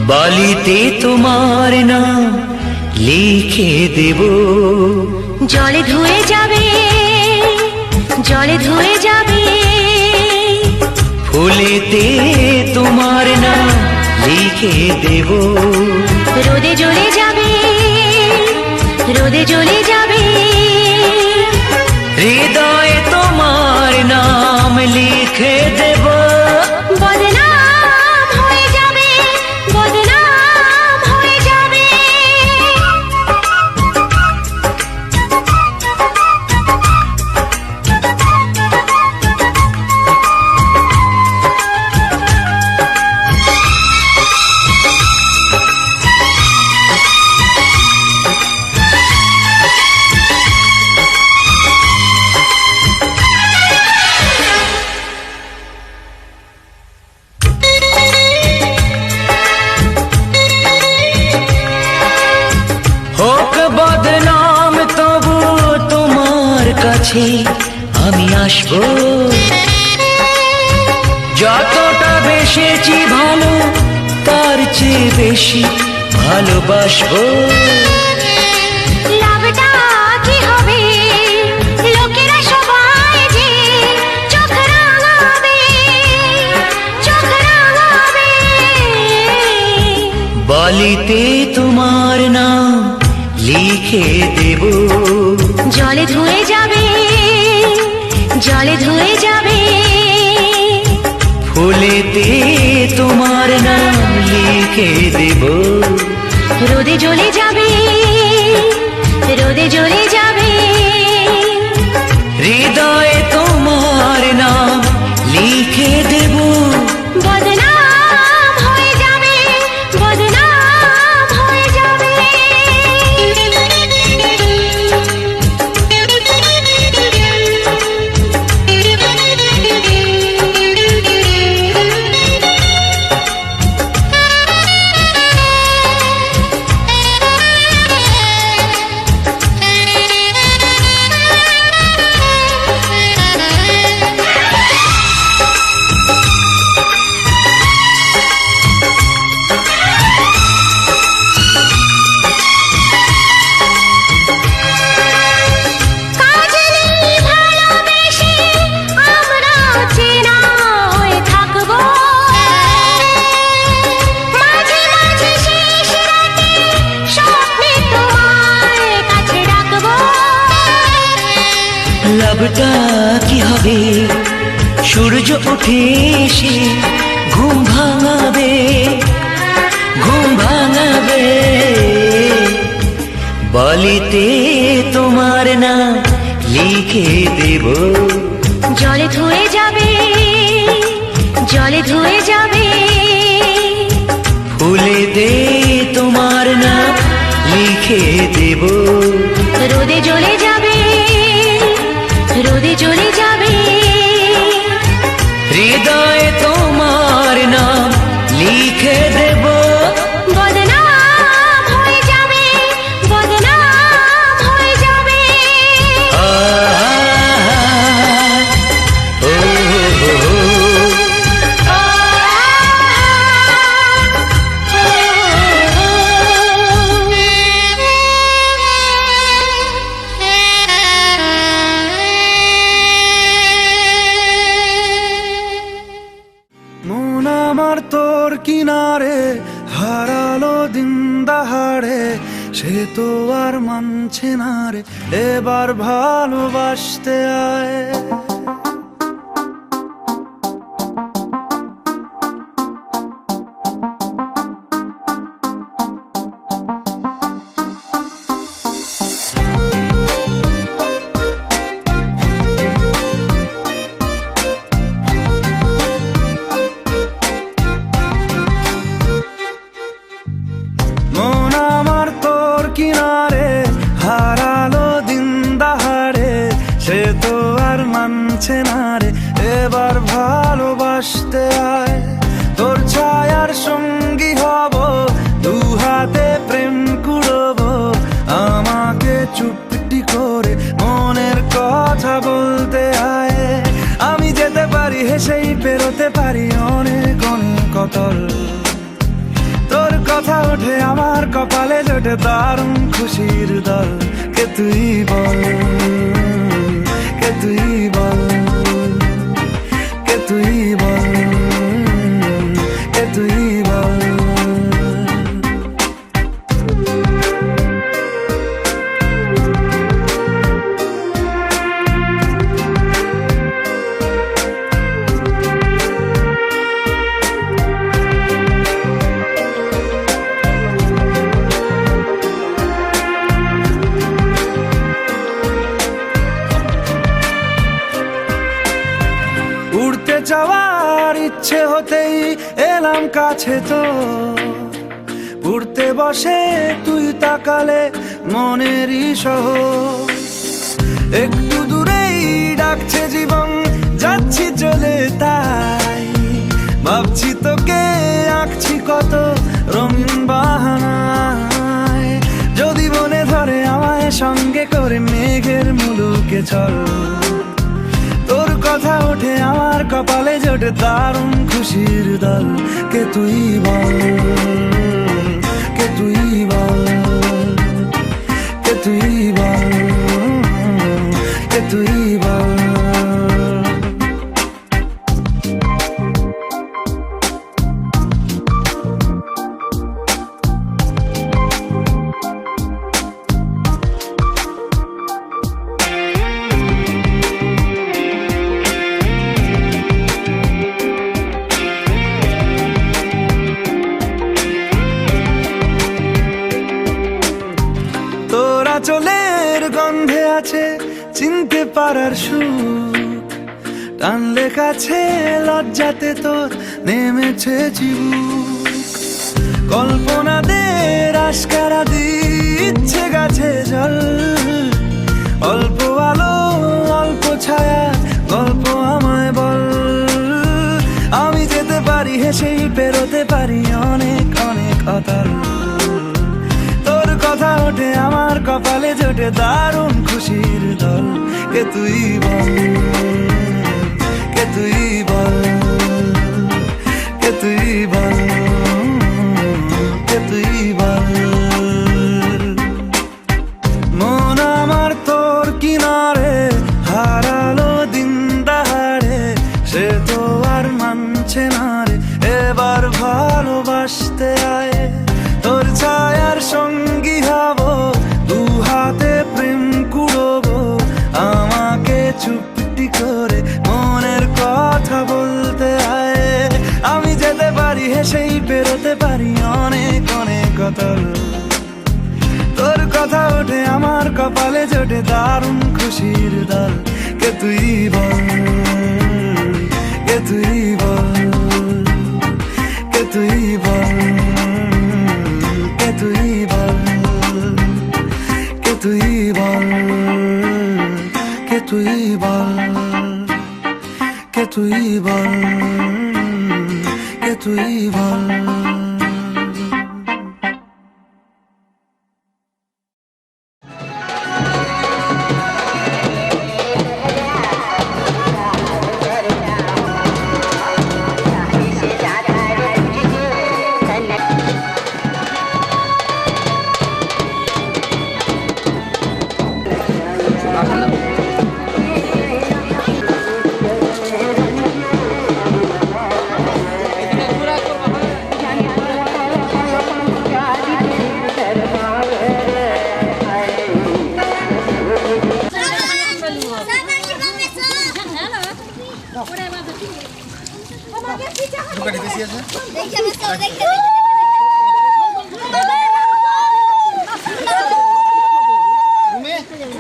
বালিতে তোমার নাম লিখে দেব। জলে ধুয়ে যাবে, জলে ধুয়ে যাবে, ফুলেতে তোমার নাম লিখে দেব। রোদে জ্বলে যাবে, রোদে জ্বলে যাবে, হৃদয়ে তোমার নাম লিখে দেব। বদনাম হয়ে যাবে, বদনাম হয়ে যাবে। হোক বদনাম তবু তোমার কাছে আমি আসবো। যতটা বেসেছি ভালো তার চেয়ে বেশি ভালোবাসবো। লাভটা কি হবে, লোকেরা সবাই যে চোখ রাঙাবে, চোখ রাঙাবে। বালিতে তোমার নাম লিখে দেব। জলে ধুয়ে যাবে, জলে ধুয়ে যাবে, ফুলেতে তোমার নাম লিখে দেব। রোদে জ্বলে যাবে, রোদে জ্বলে যাবে, হৃদয়ে তোমার নাম লিখে দেব। বদনাম হয়ে যাবে, বদনাম হয়ে যাবে। লাভটা কি হবে, সূর্য উঠে এসে ঘুম ভাঙাবে, ঘুম ভাঙাবে। বালিতে তোমার নাম লিখে দেব। জলে ধুয়ে যাবে, জলে ধুয়ে যাবে, ফুলেতে তোমার নাম লিখে দেব। রোদে জ্বলে যাবে, রোদে জ্বলে যাবে, হৃদয়ে তোমার নাম লিখে দেব। বদনাম হয়ে যাবে, বদনাম হয়ে যাবে। ও হো হো। মন আমার তোর কিনারে হারালো দিন দাহাড়ে, সে তো আর মানছে না রে, এবার ভালোবাসতে আয়। মন আমার তোর কিনারে হারালো দিন দাহাড়ে, সে তো আর মানছে না রে, এবার ভালোবাসতে আয়। তোর ছায়ার সঙ্গী হব, দু হাতে প্রেম কুড়বো, আমাকে চুপটি করে মনের কথা বলতে আয়। আমি যেতে পারি হেসেই পেরোতে পারি অনেক অনেক অতল, তোর কথা ওঠে আমার কপালে জোটে দারুণ খুশির দল। কে তুই বল, কে তুই বল, কে তুই বল, কে তুই বল। উড়তে যাওয়ার ইচ্ছে হতেই এলাম কাছে তো, উড়তে বসে তুই তাকালে মনেরই শহর। একটু দূরেই ডাকছে জীবন, যাচ্ছি চলে তাই ভাবছি তোকে আঁকছি কত রঙিন বাহানায়। যদি মনে ধরে আমায় সঙ্গে করে মেঘের মুলুকে চল। তোর কথা ওঠে আমার কপালে জোটে দারুণ খুশির দল। কে তুই বল, কে তুই বল, কে তুই বল, কে তুই বল। চোলের গন্ধে আছে চিনতে পারার সুখ, টানলে কাছে লজ্জাতে তোর নেমেছে চিবুক। কল্পনাদের আশকারা দিচ্ছে গাছে জল, অল্প আলো অল্প ছায়া গল্প আমায় বল। আমি যেতে পারি হেসেই পেরোতে পারি অনেক অনেক অতল। কথা ওঠে আমার কপালে জোটে দারুণ খুশির দল। কে তুই বল, কে তুই বল, কে তুই বল, কে তুই বল। মন আমার তোর কিনারে হারালো দিন দাহাড়ে, সে তো আর মানছে না রে এবার ভালোবাসতে আয়। তোর ছায়ার সঙ্গী হব, দু হাতে প্রেম কুড়বো, আমাকে চুপটি করে মনের কথা বলতে আয়। আমি যেতে পারি হেসেই পেরোতে পারি অনেক অনেক অতল। তোর কথা ওঠে আমার কপালে জোটে দারুণ খুশির দল। কে তুই বল, কে তুই বল, কে তুই বল, কে তুই বল, কে তুই বল, কে তুই বল, কে তুই বল, কে তুই বল।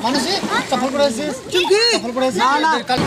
মানুষই সফল করেছিস, সফল করেছিস না না কাল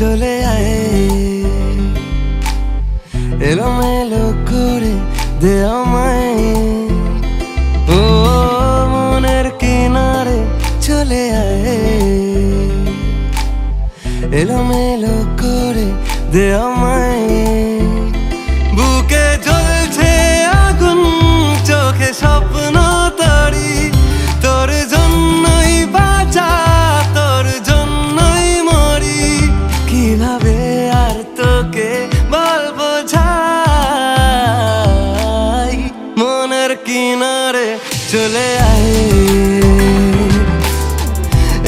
চলে আয় এলোমেলো করে দে আমায় ও মনের কিনারে চলে আয় এলোমেলো করে দে আমায় বুকে জ্বলছে আগুন চোখে স্বপ্ন তরি তোর জন্যই বাঁচা তোর জন্যই মরি কিভাবে আর তোকে বলবো যাই মনের কিনারে চলে আয়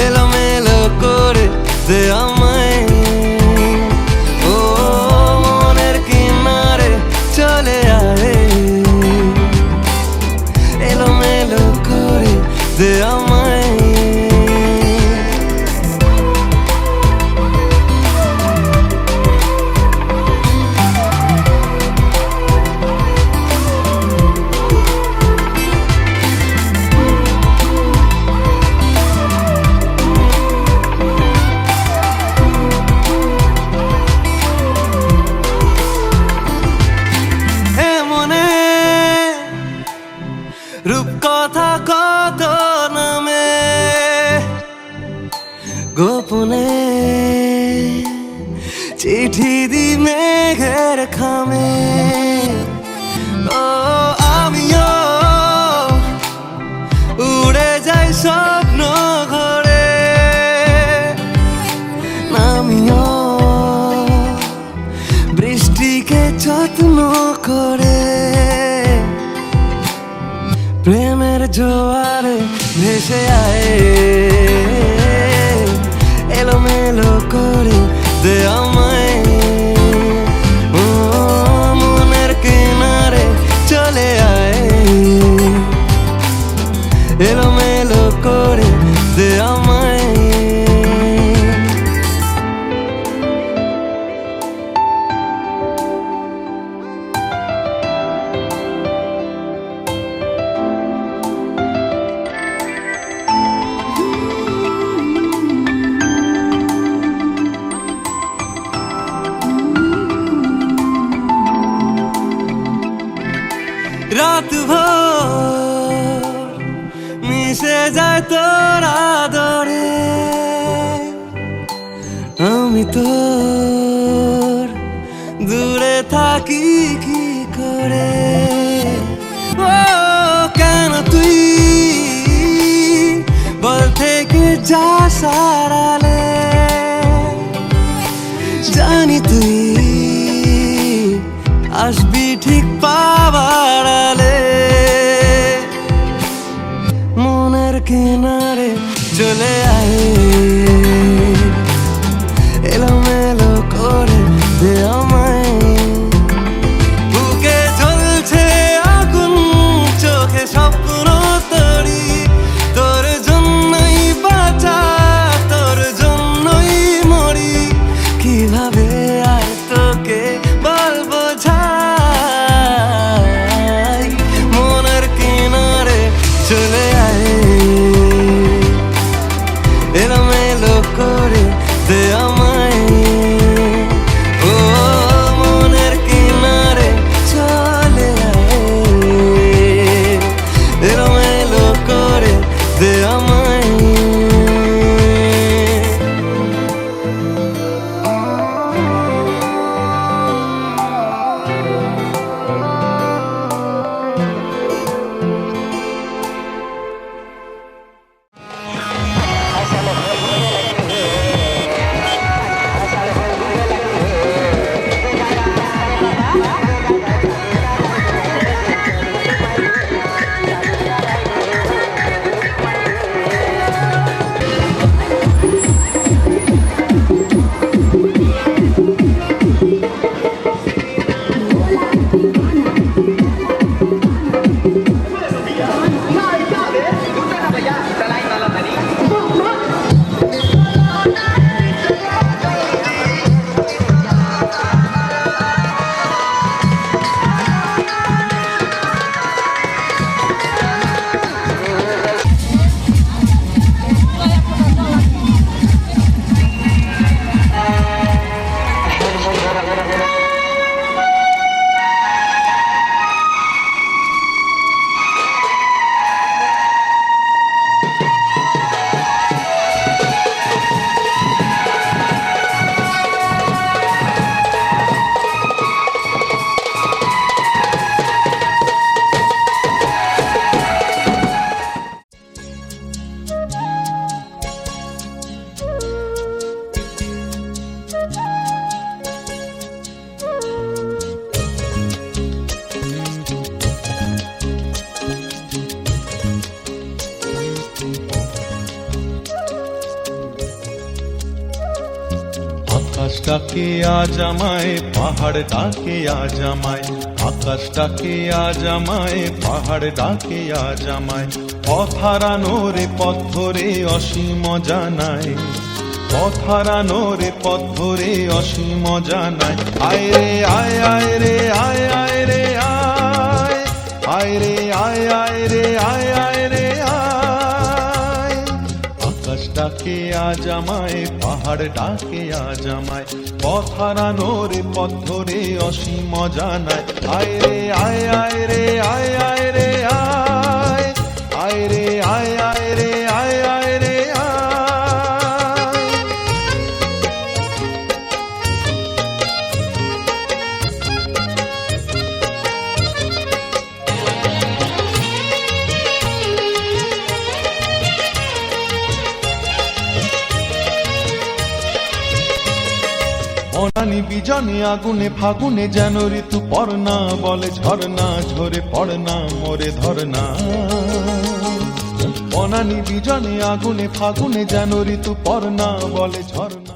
এলোমেলো করে দে আমায় ও মনের কিনারে চলে আয় এলোমেলো করে দে আমায় রূপকথা কত নামে গোপনে চিঠি দি মেঘের খামে ও আমিও উড়ে যাই স্বপ্ন ঘরে নামিও বৃষ্টিকে যত্ন করে প্রেমের জোয়ারে ভেসে আয় এলোমেলো করে দে আমায় ও মনের কিনারে চলে আয় এলোমেলো করে দে আমায় রাত ভোর মিশে যায় তোর আদরে আমি তোর দূরে থাকি কি করে ও কেন তুই বল থেকে যা সারালে জানি তুই আসবি ঠিক পাবার আলে মনের কিনারে চলে আয় এলোমেলো করে দে আমায় বুকে জ্বলছে আগুন চোখে স্বপ্ন তরি তোর জন্যই বাঁচা তোর জন্যই মরি কিভাবে আর তোকে বলবো যাই মনের কিনারে চলে আয় এলোমেলো আকাশটাকে আজ আমায়, পাহাড় ডাকে আজ আমায়, আকাশটাকে আজ আমায়, পাহাড় ডাকে আজ আমায়। পথ হারানো রে পথ ধরে অসীম জানায়, পথ হারানো রে পথ ধরে অসীম জানায়। আয় রে আয়, আয় রে আয়, আয় রে আয়, আয় রে আয়, আয় রে আয়, আয় রে আয়। আকাশটাকে আজ আমায়, পাহাড় ডাকে আজ আমায়, পথ হারানো রে পথ ধরে অসীম জানায়। আয় রে আয়, আয় রে আয়, আয় রে আয়, আয় রে আয়, আয় রে আয়, আয় রে আয়। অনানি বিজনে আগুনে ফাগুনে যেন ঋতু পড়না, বলে ঝরনা ঝরে পড়না মোরে ধরনা। অনানি বিজনে আগুনে ফাগুনে যেন ঋতু পড়না, বলে ঝরনা।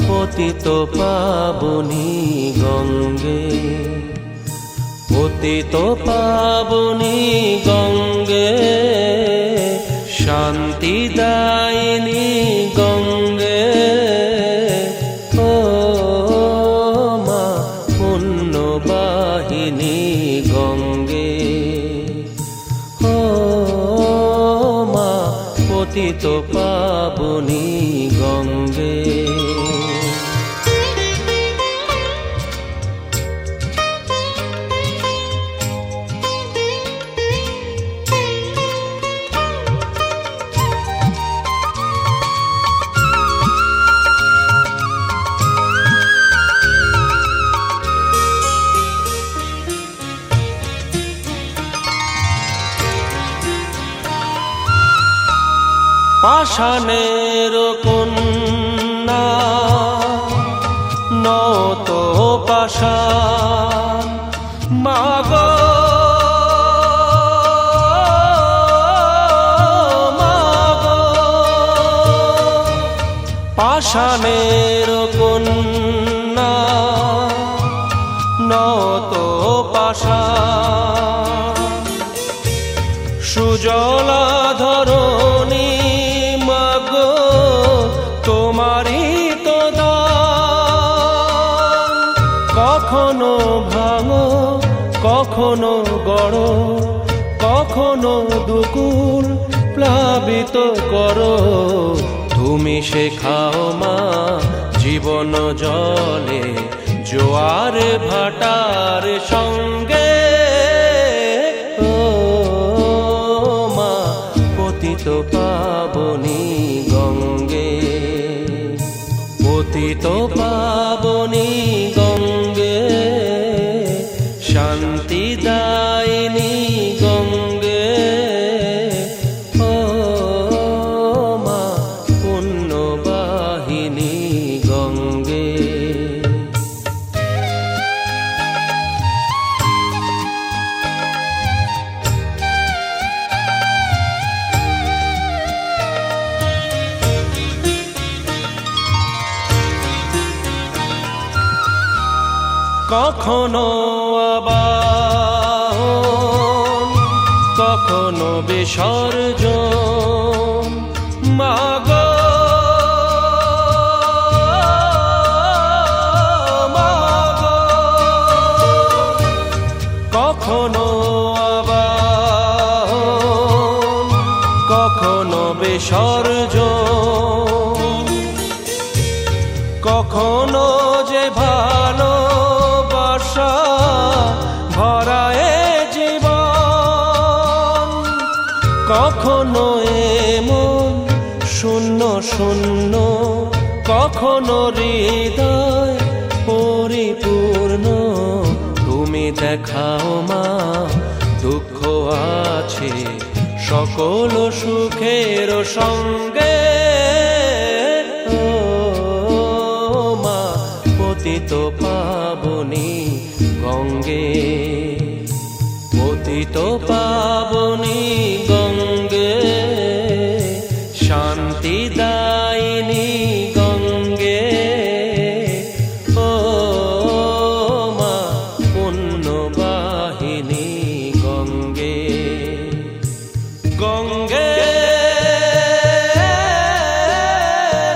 পতিত পাবনী গঙ্গে, পতিত পাবনী গঙ্গে, শান্তিদায়িনী গঙ্গে। ও মা পুণ্যবাহিনী গঙ্গে, ও মা পতিত পাবনী গঙ্গে। পাষাণের কন্যা নত পাষাণ মাগো মাগো পাষাণের কন্যা নত পাষাণ সুজলা ধরণী মাগো তোমারই তো দান কখনো ভাঙো কখনো গড়ো কখনো দুকুল প্লাবিত করো তুমি শেখাও মা জীবন জলে জোয়ার ভাটার সঙ্গে ও মা পতিত পাবনী গঙ্গে পতিত পাবনী গঙ্গে শান্তি দায়িনী গঙ্গে ও মা পুণ্যবাহিনী গঙ্গে কখনো আবাহন কখনো বিসর্জন মাগো মাগো কখনো আবাহন কখনো বিসর্জন কখনো যে ভালো ভরায় জীবন কখনো এমন শূন্য শূন্য কখনো হৃদয় পরিপূর্ণ তুমি দেখাও মা দুঃখ আছে সকল সুখের সঙ্গে ও মা পতিত পাবনী গঙ্গে পতিত পাবনী গঙ্গে শান্তি দায়িনী গঙ্গে ও মা পুণ্যবাহিনী গঙ্গে গঙ্গে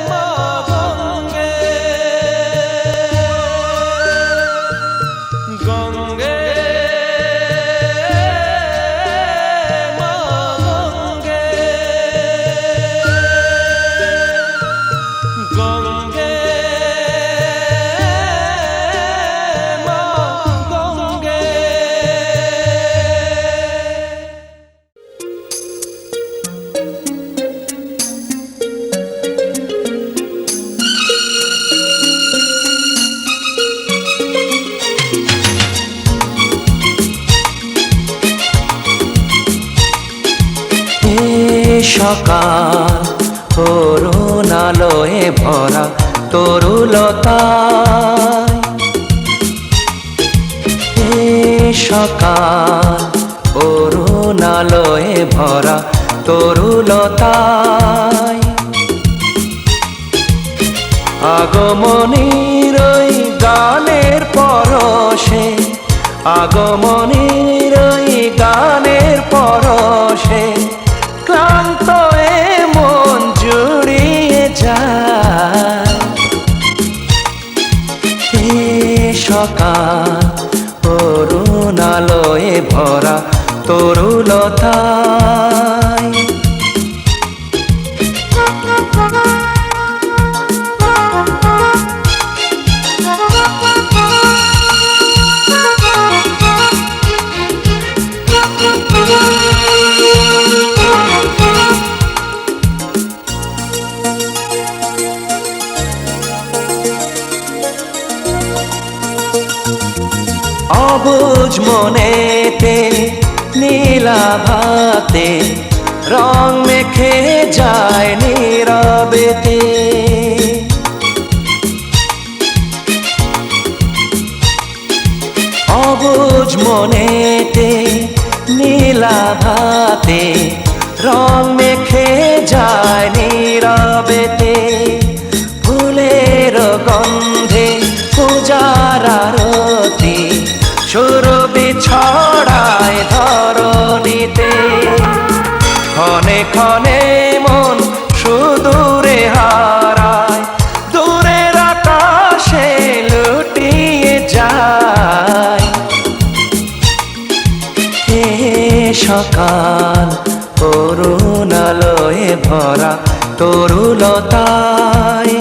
মা গঙ্গে গঙ্গে মা গঙ্গে গঙ্গে মা গঙ্গে সকাল করুণালয়ে ভরা তরুলতায় সকাল করুণালয়ে ভরা তরুলতায় আগমনীর ওই গানের পরশে আগমনীর ওই গানের পরশে ক্লান্ত এ মন জুড়িয়ে যায় এ সকাল করুণালয়ে ভরা তরুলতায় অবুঝ মনেতে নীলাভাতে রং মেখে যায় নীরবেতে। অবুঝ মনেতে নীলাভাতে রং মেখে যায় নীরবেতে। ফুলের গন্ধে পূজার আরতি সুরভি ছড়ায় ধরণীতে। ক্ষণে ক্ষণে মন সুদূরে হারায়, দূরের আকাশে লুটিয়ে যায়। এ সকাল করুণালয়ে ভরা তরুলতায়।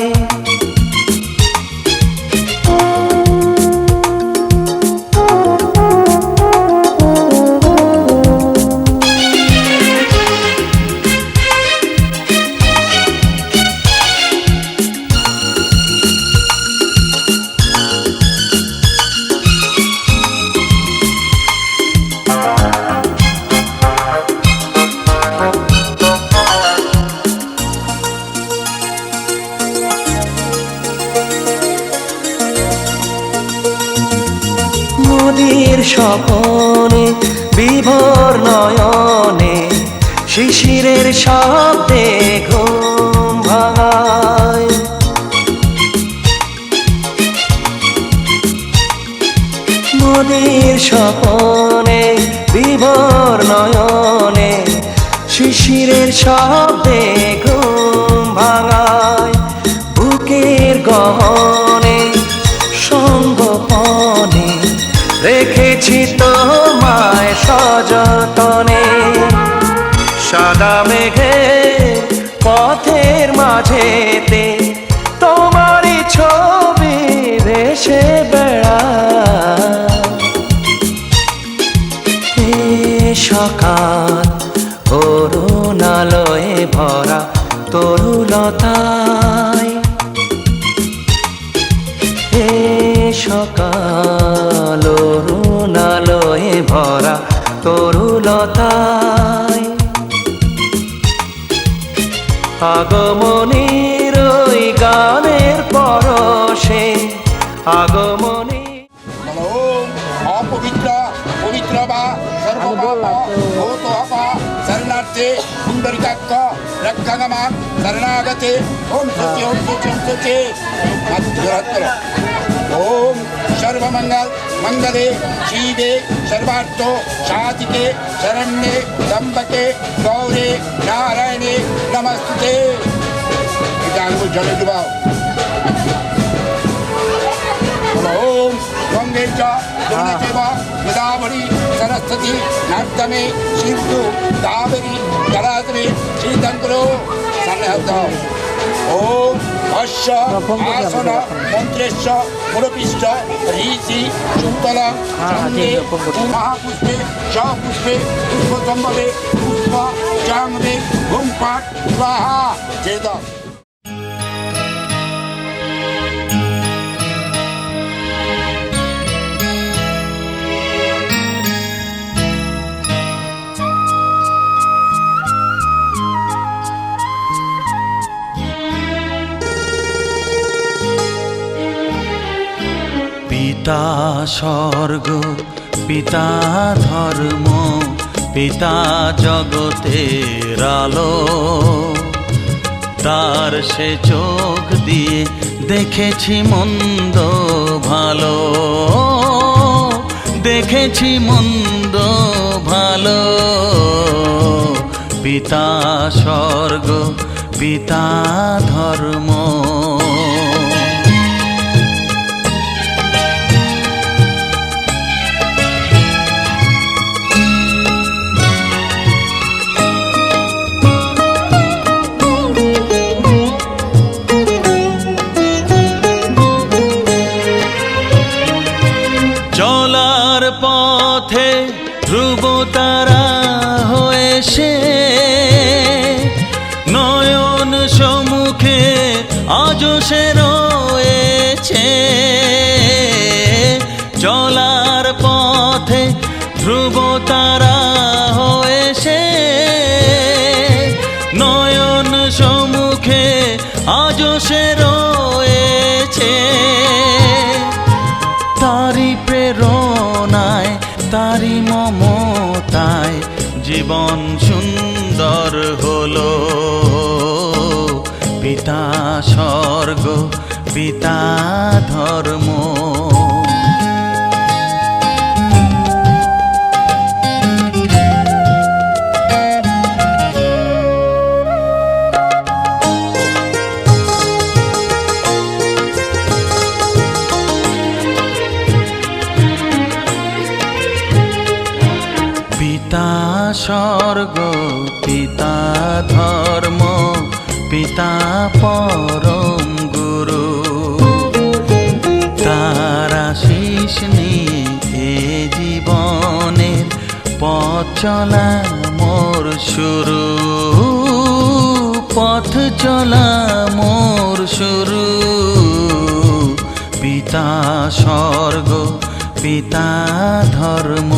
নদীর স্বপনে বিভোর নয়নে শিশিরের শব্দে ঘুম ভাঙায়। নদীর স্বপনে বিভোর নয়নে শিশিরের শব্দে ঘুম ভাঙায়। বুকের গহনে সঙ্গপনে রেখেছি তোমায় সযতনে। সাদা মেঘে পথের মাঝেতে তোমারই ছবি ভেসে বেড়ায়। এ সকাল করুণালয়ে ভরা তরুলতায়। এ সকাল অরুণালয়ে ভরা তরুলতায়। আগমনীর ওই গানের পরশে আগমনী। ওম অপবিত্র পবিত্র বা সর্বপাপ ভূত আপা শরণার্থে পুণ্ডরিকাক্ষ রক্ষাগমান শরণাগতে। ওম সচি ওম সচি ওম সচি। ओम सर्वमंगल मंगले शिवे सर्वार्थ साधिके शरण्ये त्र्यंबके गौरे नारायणे नमस्ते। এটা আঙ্গুল জলে ডুবাও। ओम गंगे च यमुने चैव गोदावरी सरस्वती नर्मदे सिंधु कावेरी जलाशये श्रीशंकरो। सामने हाथ दाও। ओम अश्व आसन मंत्रेश्व मुरपिष्ट ऋषि शुक्ल चंदे महापुष्पे सपुष्पे पुष्पसंभवे पुष्प चांगवे घुमपाट स्वाहा। जय दाও। পিতা স্বর্গ পিতা ধর্ম পিতা জগতের আলো। তার সে চোখ দিয়ে দেখেছি মন্দ ভালো, দেখেছি মন্দ ভালো। পিতা স্বর্গ পিতা ধর্ম। চলার পথে ধ্রুব তারা হয়ে সে নয়ন সম্মুখে আজও সে রয়েছে। চলার পথে ধ্রুব তারা হয়ে সে প্রেরণায় তারি মমতায় জীবন সুন্দর হলো। পিতা স্বর্গ পিতা ধর্ম। পিতা স্বর্গ পিতা ধর্ম পিতা পরম গুরু। তার আশিস নিয়ে এ জীবনের পথ চলা মোর শুরু। পথ চলা মোর শুরু। পিতা স্বর্গ পিতা ধর্ম।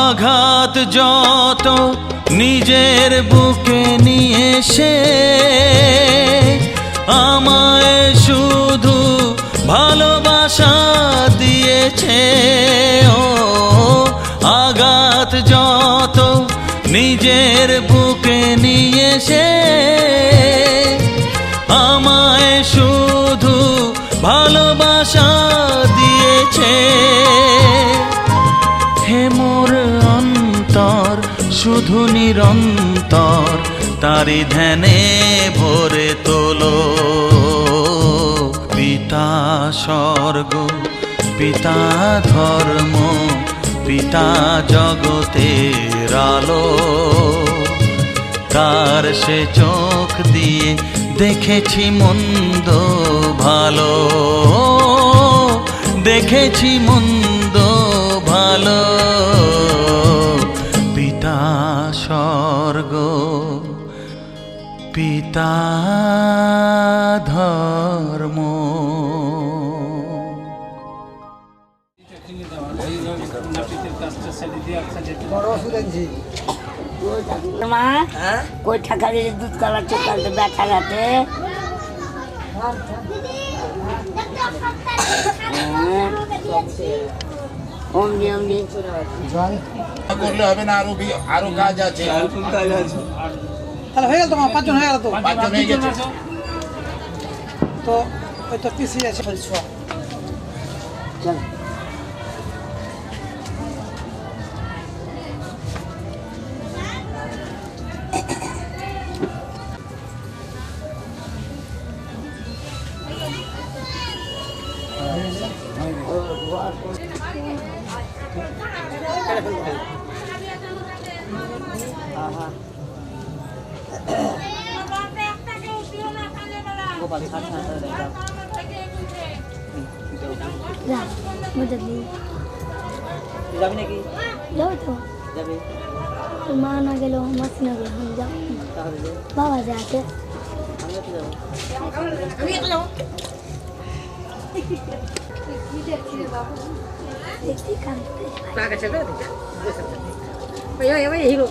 আঘাত যত নিজের বুকে নিয়ে সে আমায় শুধু ভালোবাসা দিয়েছে। ও আঘাত যত নিজের বুকে নিয়ে সে আমায় শুধু ভালোবাসা দিয়েছে। হে মোর অন্তর শুধু নিরন্তর তারি ধ্যানে ভরে তোলো। পিতা স্বর্গ পিতা ধর্ম পিতা জগতের আলো। তার সে চোখ দিয়ে দেখেছি মন্দ ভালো। দেখেছি মন্দ ভালো। পিতা স্বর্গ পিতা ধর্ম। মা কই টাকা দিয়ে দুধ কলা চোখাল তো ব্যথা রাতে। অমনি অমনি করলে হবে না, আরো কাজ আছে। তাহলে হয়ে গেল তোমার 5 জন হয়ে গেল তো। 5 জন হয়ে গেছে তো ওই তো পিসি আছে ফলছো। চল যাবি নাকি? যাবো তো যাবি তোর মা না গেলেও মাসি না গেলে আমি যাবো তাহলে বাবা যাতে আমিও তো যাবো। দেখছি কাঁদতে হিরো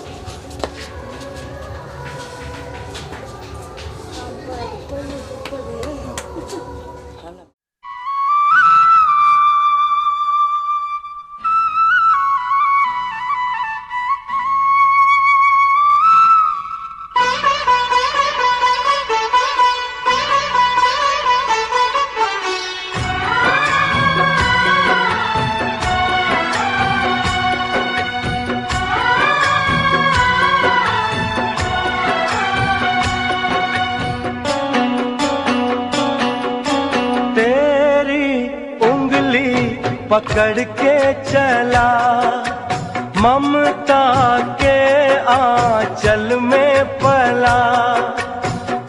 पकड़ के चला ममता के आंचल में पला।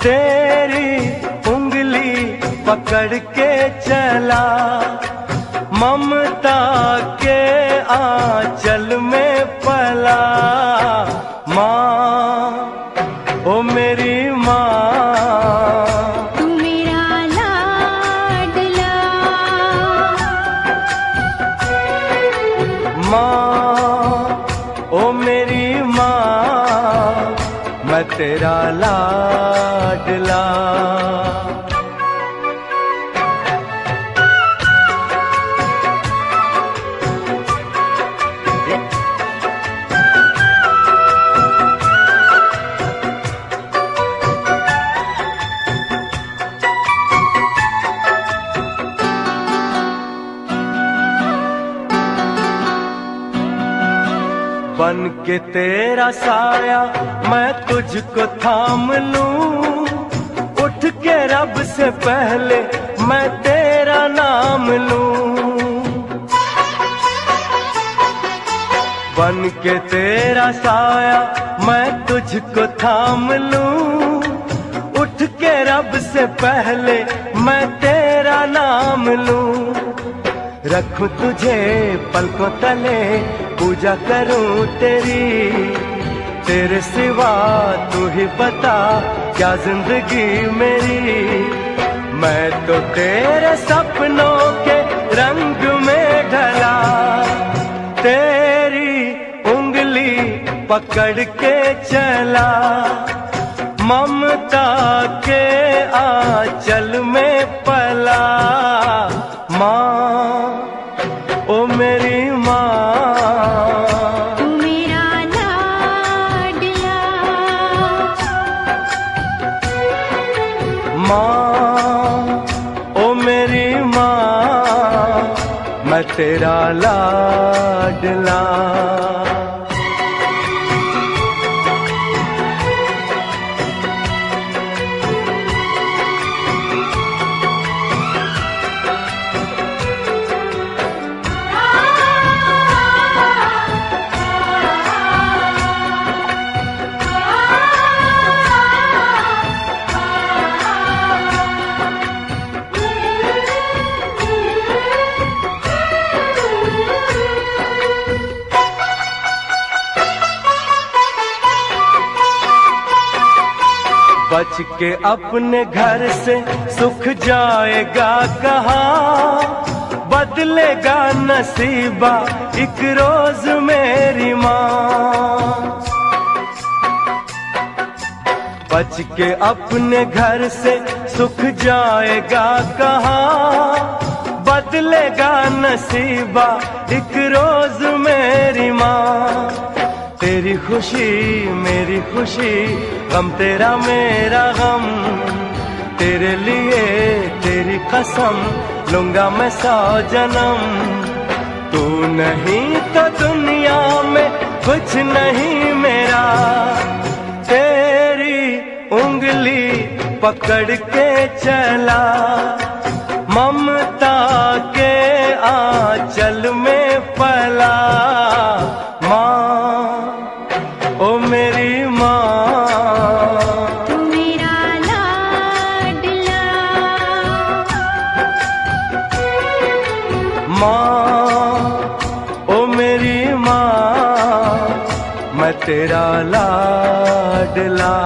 तेरी उंगली पकड़ के चला ममता के आंचल में पला। माँ ओ मेरी माँ तू मेरा तेरा लाडला। बन के तेरा साया मैं तुझको थाम लूं, उठ के रब से पहले मैं तेरा नाम लूं। बन के तेरा साया मैं तुझको थाम लूं, उठ के रब से पहले मैं तेरा नाम लूं। रखूं तुझे पलकों तले, पूजा करूं तेरी, तेरे सिवा तू ही बता क्या जिंदगी मेरी। मैं तो तेरे सपनों के रंग में ढला, तेरी उंगली पकड़ के चला। ममता के आंचल में पला, माँ ओ मेरी माँ। तू मेरा लाडला, माँ ओ मेरी माँ, मैं तेरा लाडला। बच के अपने घर से सुख जाएगा कहाँ, बदलेगा नसीबा एक रोज मेरी माँ। बच के अपने घर से सुख जाएगा कहाँ, बदलेगा नसीबा एक रोज मेरी माँ। तेरी खुशी मेरी खुशी, गम तेरा मेरा गम, तेरे लिए तेरी कसम लूंगा मैं 100 जन्म। तू नहीं तो दुनिया में कुछ नहीं मेरा, तेरी उंगली पकड़ के चला। ममता के आंचल में पला, माँ ओ मेरी माँ। तू मेरा लाडला, माँ ओ मेरी माँ, मैं तेरा लाडला।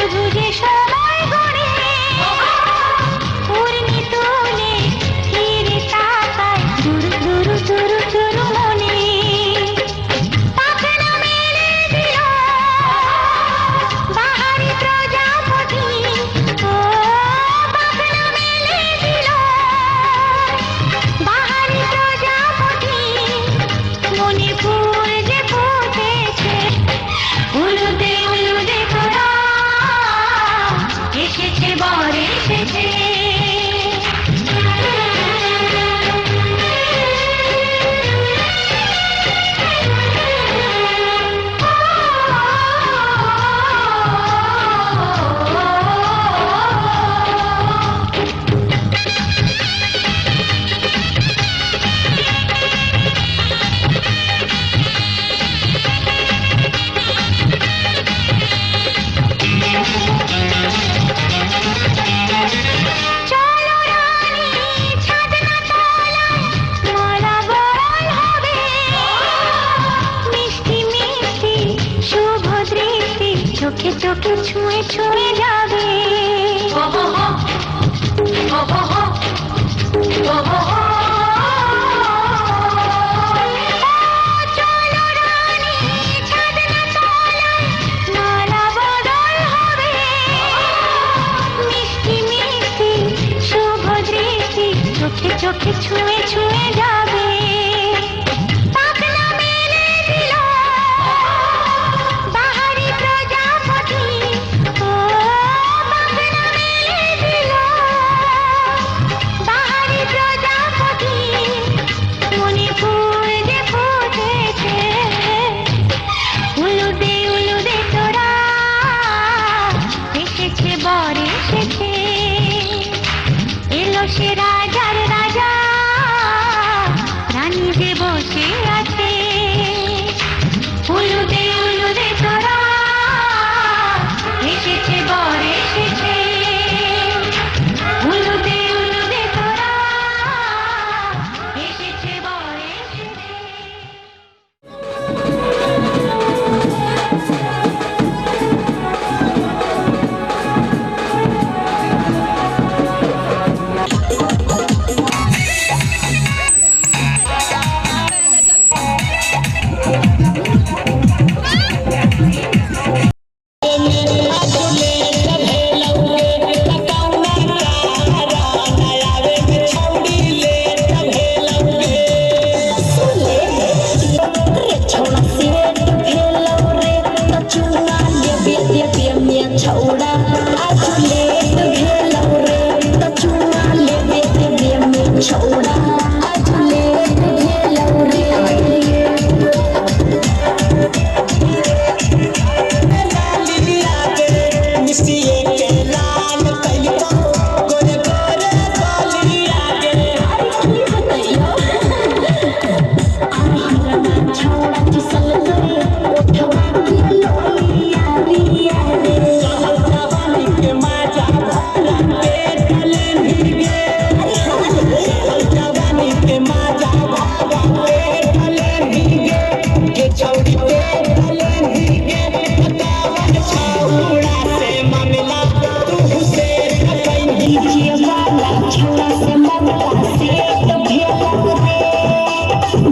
শুধু যে সময় গড়ে পূর্ণি তুলে ফিরে তাকায় চুরু চুরু চুরু চুরু মনে পাখনা মেলে দিল বাহারি প্রজাপতি ও পাখনা মেলে দিল বাহারি প্রজাপতি মনে ফুল যে ফুটেছে উলুদে উলুদে তোরা এসেছে বর এসেছে চলো রানী ছাদনা তলায় মালা বরণ হবে মিষ্টি মিষ্টি শুভ দৃষ্টি চোখে চোখে ছুঁয়ে ছুঁয়ে যাবে চলো রানী ছাদনা তলায় মালা বদল হবে মিষ্টি মিষ্টি শুভ দৃষ্টি চোখে চোখে ছুঁয়ে ছুঁয়ে যাবে পাখনা মেলে দিল বাহারি প্রজাপতি ও পাখনা মেলে দিল বাহারি প্রজাপতি মনে ফুল যে ফুটেছে উলুদে উলুদে তোরা এসেছে বর এসেছে এলো সে রাজার রাজা রানী যে বসে আছে উলুদে উলুদে তোরা এসেছে বর এসেছে উলুদে উলুদে তোরা এসেছে বর এসেছে छौड़ा आज लेट भेलौ रे त चुमा लेबे देबे में छौड़ा आज लेट भेलौ रे मिसिए के लाल कइलो गोरे गोरे बालिया गे की बताइयो आहिरा छौड़ा किसल रे उठवा के लोलिया रिया रे के माजा भरा पेट लेनी गे जवानी के माजा भरा पेट लेनी गे के छौड़ी पेट लेनी गे बतावन छौड़ा से मामला तू से कहीं के वाला छौड़ा से मामला से तो भेला रे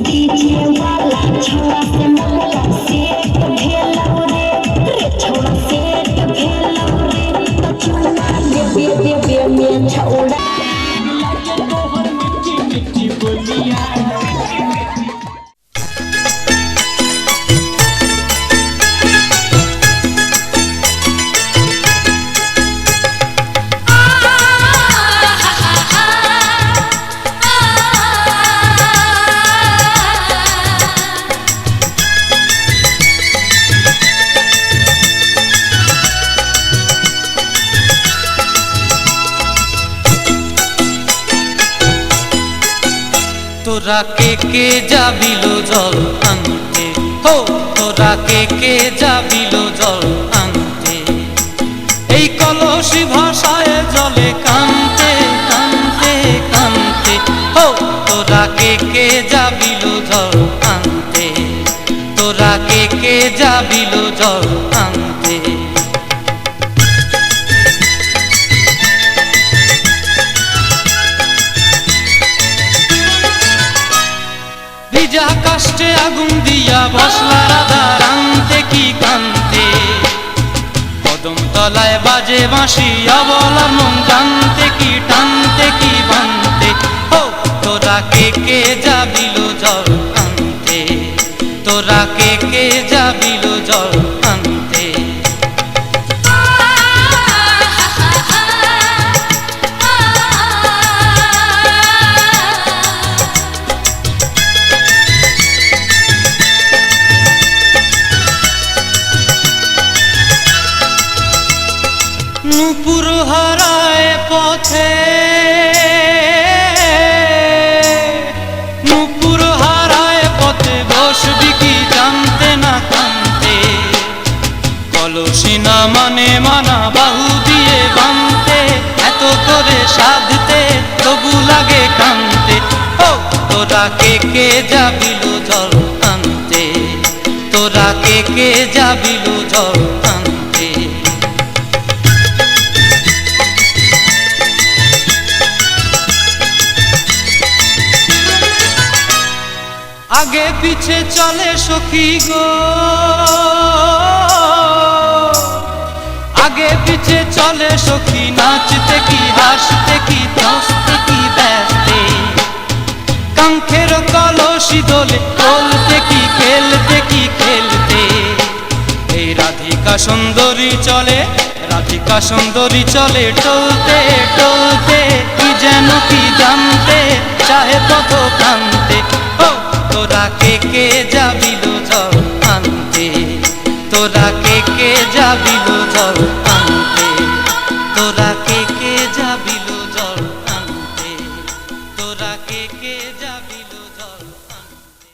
डीजे वाला छौड़ा से मामला से तो भेला रे छौड़ा से तो भेला रे तो चुमा लेबे देबे में छौड़ा लगे तोहर मिट्टी मिट्टी बोलिया তোরা কে যাবিলো জল আনতে হো তোরা কে যাবিলো জল আনতে এই কলসি ভাষায় জলে কানতে কানতে কানতে হো তোরা কে যাবিলো জল আনতে তোরা কে যাবিলো জল আনতে ঠোঁটে আগুন দিয়া বসলা রাধা রান্তে কি কান্তে কদম তলায় বাজে বাঁশি অবলার মন জানতে কি টানতে কি বানতে ও তোরা কে যাবিল জল আনতে তোরা কে যাবিল জল আনতে নূপুর হারায় পথে নূপুর হারায় পথে বসবি কি জানতে না কানতে কলসি না মানে মানা বাহু দিয়ে বানতে এত করে সাধতে তবু লাগে কানতে ও তোরা কে যাবিল জল আনতে তোরা কে যাবিল জল আনতে আগে পিছে চলে সখী গো আগে পিছে চলে সখী নাচতে কি হাসতে কি হাসতে কি ব্যস্তে কাঙ্ক্ষের কলসি দোলে বলতে কি খেলতে কি খেলতে এই রাধিকা সুন্দরী চলে রাধিকা সুন্দরী চলে টলতে টলতে কি যেন কি জানতে চাহে পথ কান্তে ও তোরা কে যাবিল জল আনতে তোরা কে যাবিল জল আনতে তোরা কে যাবিল জল আনতে তোরা কে যাবিল জল আনতে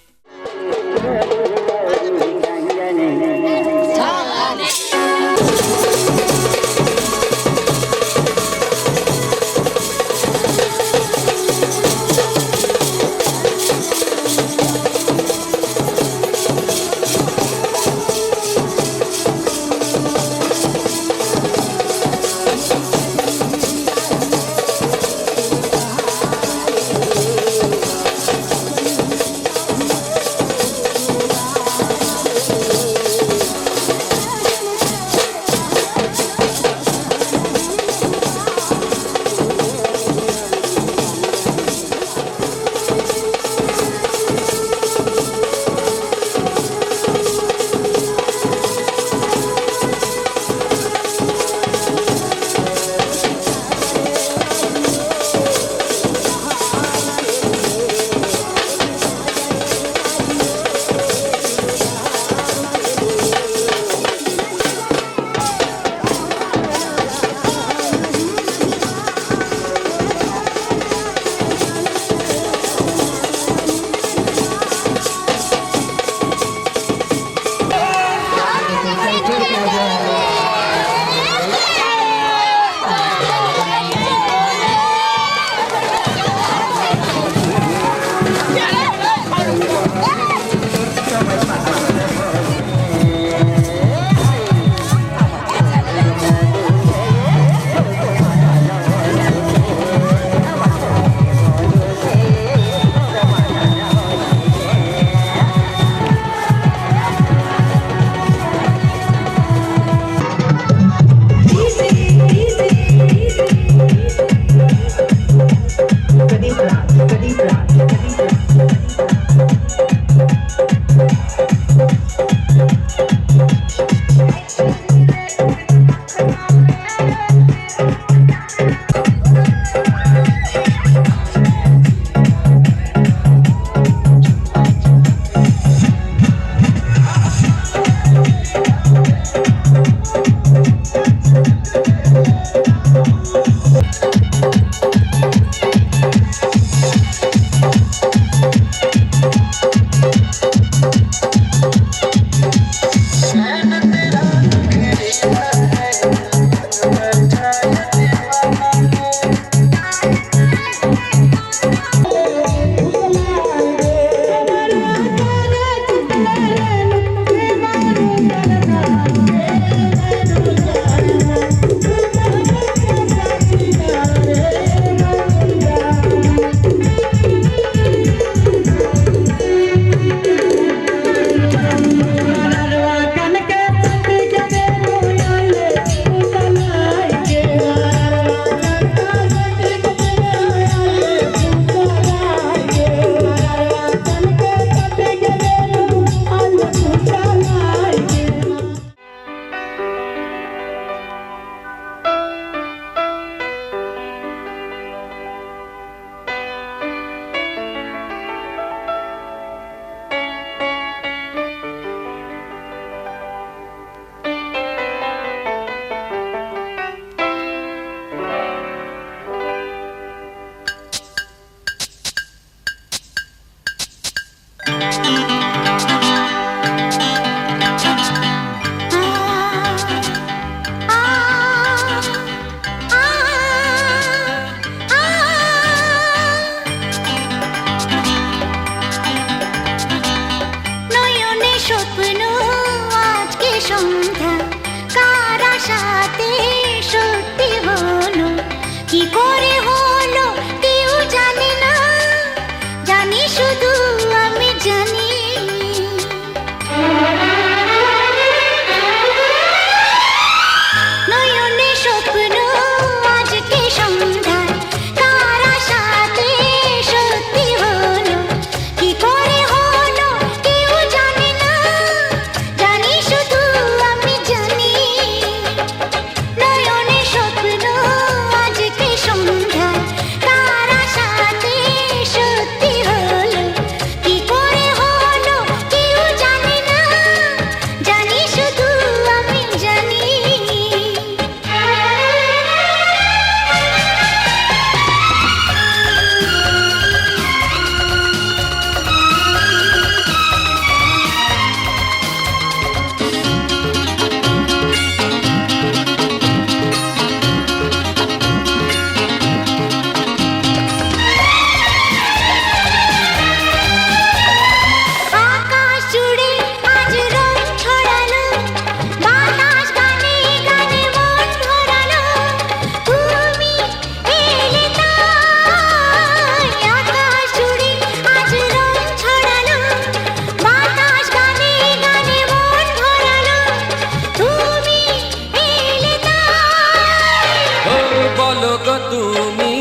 গো তুমি,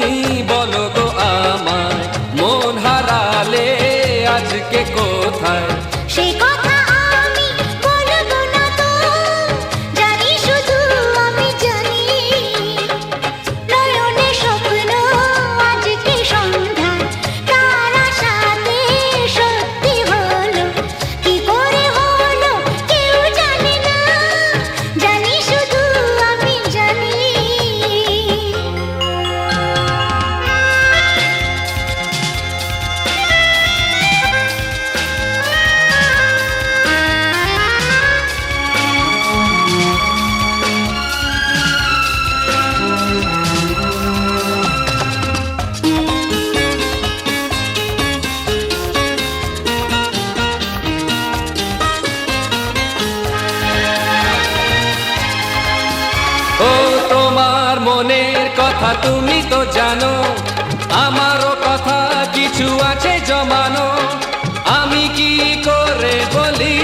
বলো গো আমায়, মন হারালে আজকে কোথায়? সেই কথা আমি বলবো না তো, জানি শুধু আমি জানি। নয়নে স্বপ্ন আজকে সন্ধ্যায়, কার আশাতে সত্যি হলো, কি করে হলো কেউ জানে না, জানি শুধু আমি জানি। ও তোমার মনের কথা তুমি তো জানো, আমারও কথা কিছু আছে জমানো, আমি কি করে বলি?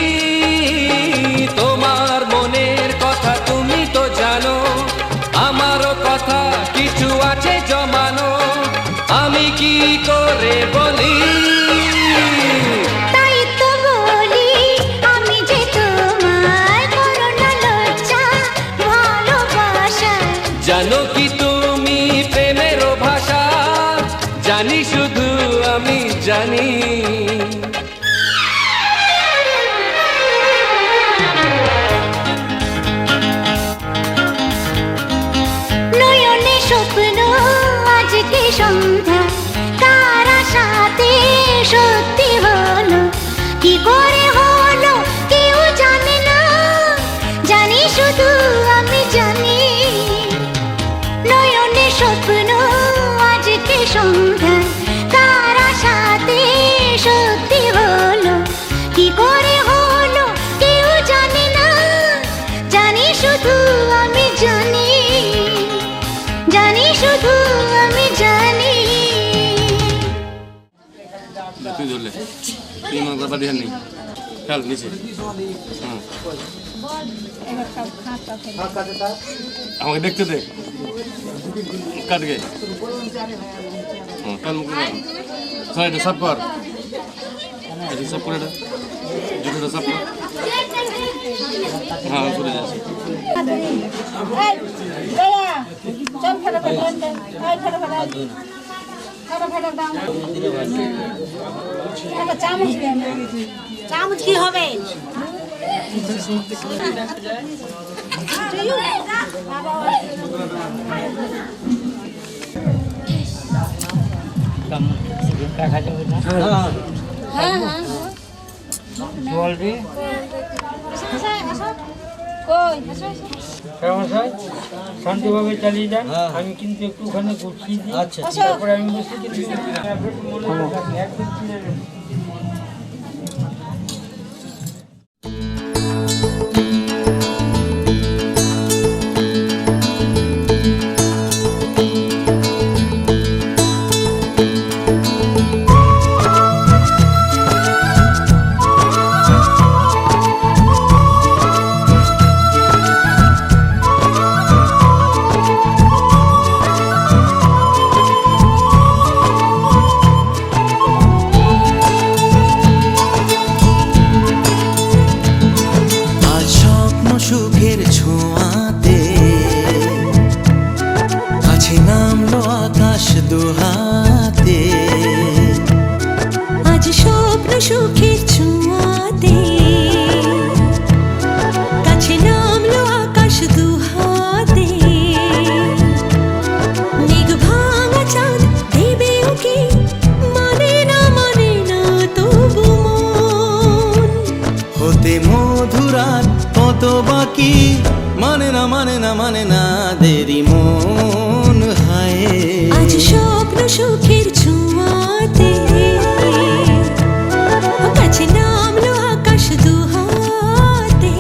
তোমার মনের কথা তুমি তো জানো, আমারও কথা কিছু আছে জমানো, আমি কি করে বলি? তাই তো বলি আমি যে তোমার, করো না লজ্জা ভালোবাসা। জানো কি তুমি প্রেমেরও ভাষা, জানি শুধু আমি জানি। নয়নে স্বপ্ন আজকে সন্ধ্যা, কার আশাতে সত্যি হলো, কি করে হলো কেউ জানে না, জানি শুধু আমি জানি। নয়নে স্বপ্ন আজকে সন্ধ্যা, কার আশাতে সত্যি হলো, কি করে হলো কেউ জানে না, জানি শুধু আমি জানি, জানি শুধু আমি জানি। তুই ধরলে তুই মনে করবা দিহার নেই খেয়াল নিচে আমাকে দেখতে দে কাটগে কাল মুখ এটা সাফ কর, এটা সাফ করে এটা জুতোটা সাফ কর। হ্যাঁ চলে যাচ্ছে। চামচ কি হবে? শান্তিভাবে চালিয়ে যান, আমি কিন্তু একটু ওখানে গুছিয়ে দিই, তারপরে আমি বসে কিন্তু সুখের ছোঁয়াতে কাছে নামলো আকাশ দুহাতে, আজ স্বপ্ন সুখের ছোঁয়াতে, কাছে নামলো আকাশ দুহাতে, মেঘ ভাঙা চাঁদ দেবে ওকে, মানে না তবু মন হতে মধুরাত কত বাকি, মানে না দেরি মন হায়। আজ স্বপ্ন সুখের ছোঁয়াতে, কাছে নামলো আকাশ দুহাতে।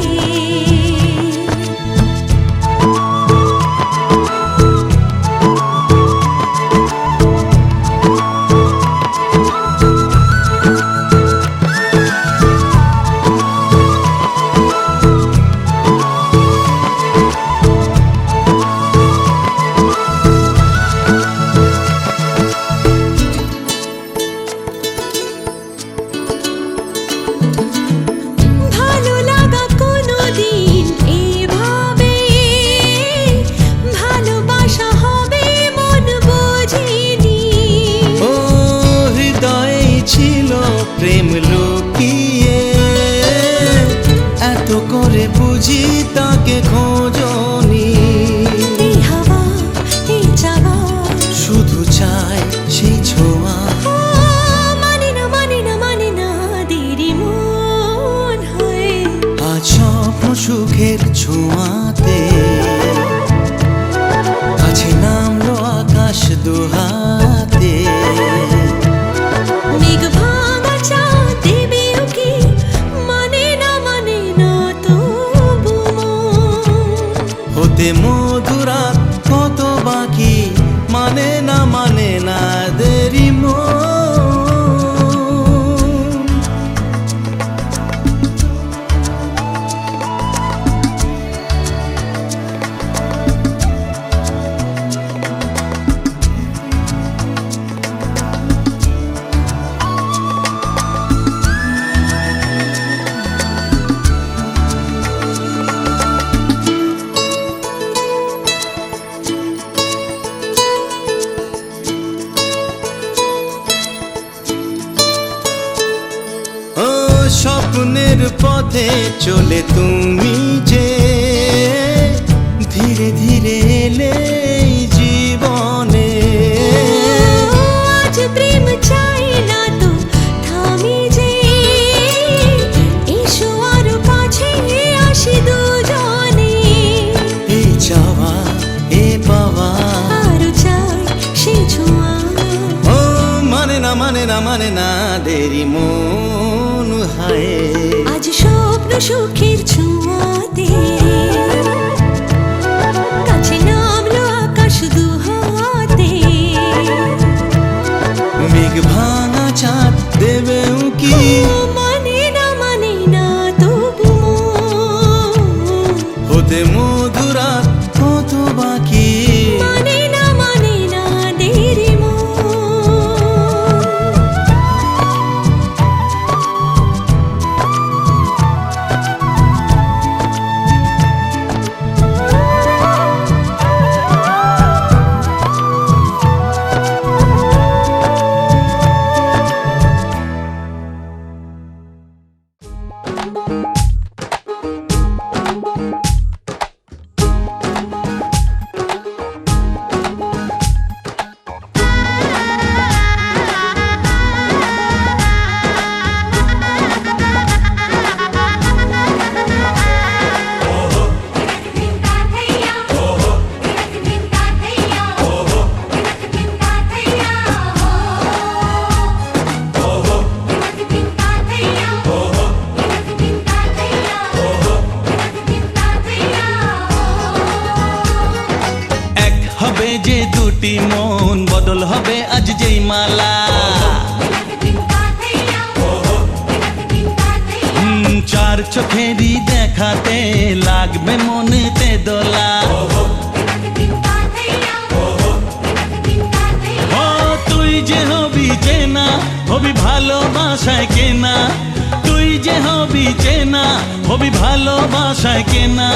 আগুনের পথে চলে তুমি যে ধীরে ধীরে এলে এই জীবনে। আজ প্রেম চাই না তো থামি যে, এসো আরো কাছে আসি দুজনে। এই চাওয়া এ পাওয়া আরো চাই সে ছোঁয়া। ও মানে না মানে না মানে না দেরি মন হায়। আজ স্বপ্ন সুখের ছোঁয়াতে কাছে নামলো আকাশ দুহাতে। মেঘ ভাঙা চাঁদ দেবে উকি মানে না তবু হতে মধুরাত কত বাকি। মানে না দেরি মন। যে দুটি মন বদল হবে আজ যেই মালা। চার চোখেরই দেখাতে লাগবে মনেতে দোলা। ও তুই যে হবি চেনা হবি ভালোবাসায় কেনা। তুই যে হবি চেনা হবি ভালোবাসায় কেনা।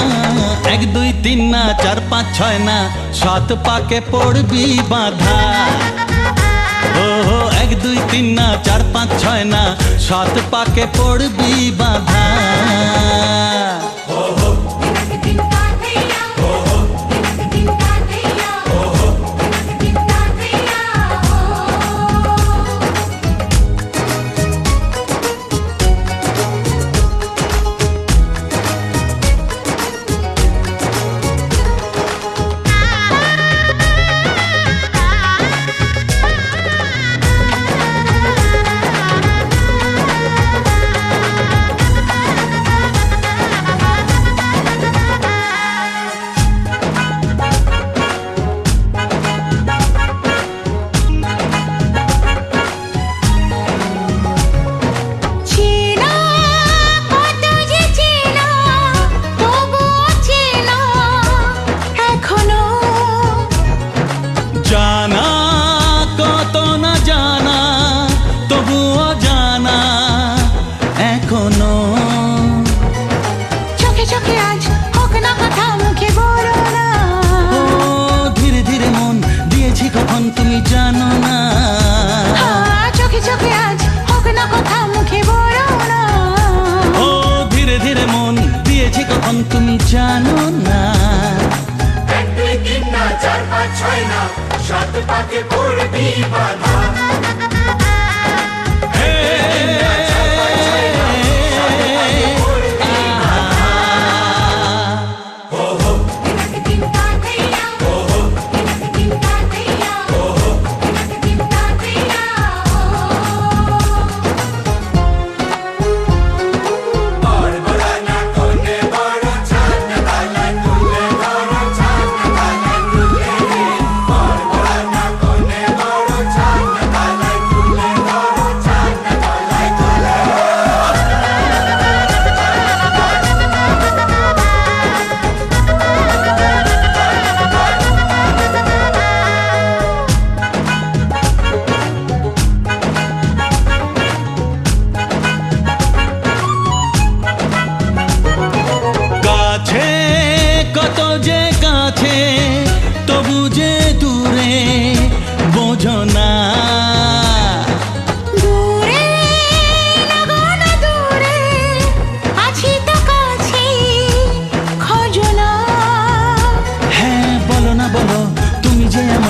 1 2 3 না 4 5 6 না 7 পাকে পড়বি বাধা। ও 1 2 3 না 4 5 6 না 7 পাকে পড়বি বাধা। তুমি জানো না। 1 2 3 না 4 5 6 না 7 পাকে পড়বি বাধা।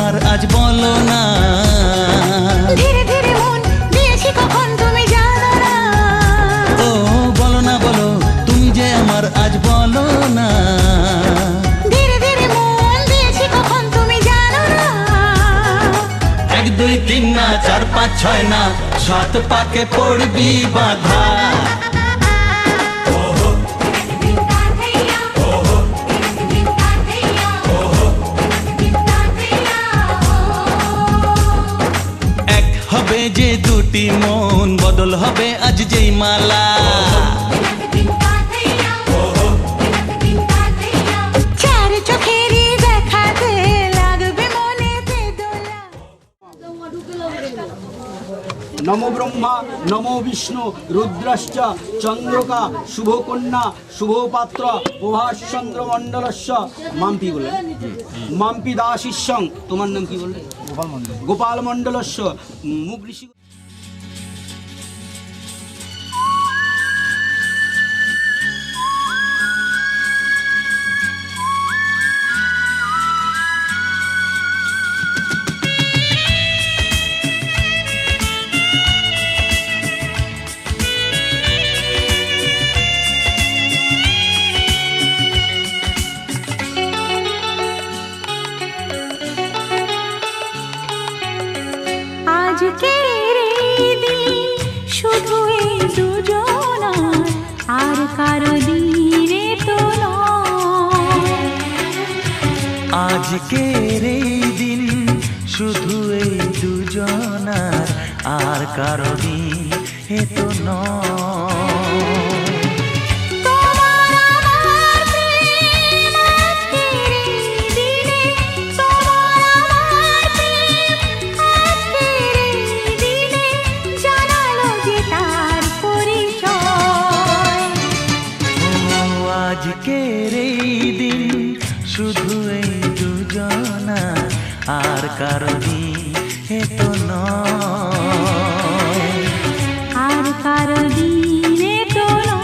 আমার আজ বলো না। ধীরে ধীরে মন দিয়েছি কখন তুমি জানো না। ও বলো না বলো তুমি যে আমার আজ বলো না। ধীরে ধীরে মন দিয়েছি কখন তুমি জানো না। 1 2 3 না 4 5 6 না 7 পাকে পড়বি বাধা। এক হবে যে দুটি মন বদল হবে আজ যেই মালা। চার চোখেরই দেখাতে লাগবে মনেতে দোলা। নমো ব্রহ্মা নমো বিষ্ণু রুদ্রশ্চ চন্দ্রকা শুভকন্যা শুভপাত্র প্রভাসচন্দ্র মণ্ডলস্য মাম্পি বলে মাম্পি দাসিস্যং। তোমার নাম কি বললে? গোপাল মণ্ডল। গোপাল মণ্ডলস্য মুখ ঋষি। আজকের এই দিন শুধু এই দুজনার, আর কারো দিনে তো নয়। আজকের এই দিন শুধু এই দুজনার, আর কারো দিন এ তো নয়। তোমার আমার প্রেম আজকের এই দিনে, তোমার আমার প্রেম আজকের এই দিনে জানালো যে তার পরিচয়। ও আজকের এই দিন শুধু এই দুজনার, আর কারো দিন এ তো নয়। আর কারো দিনে তো নয়।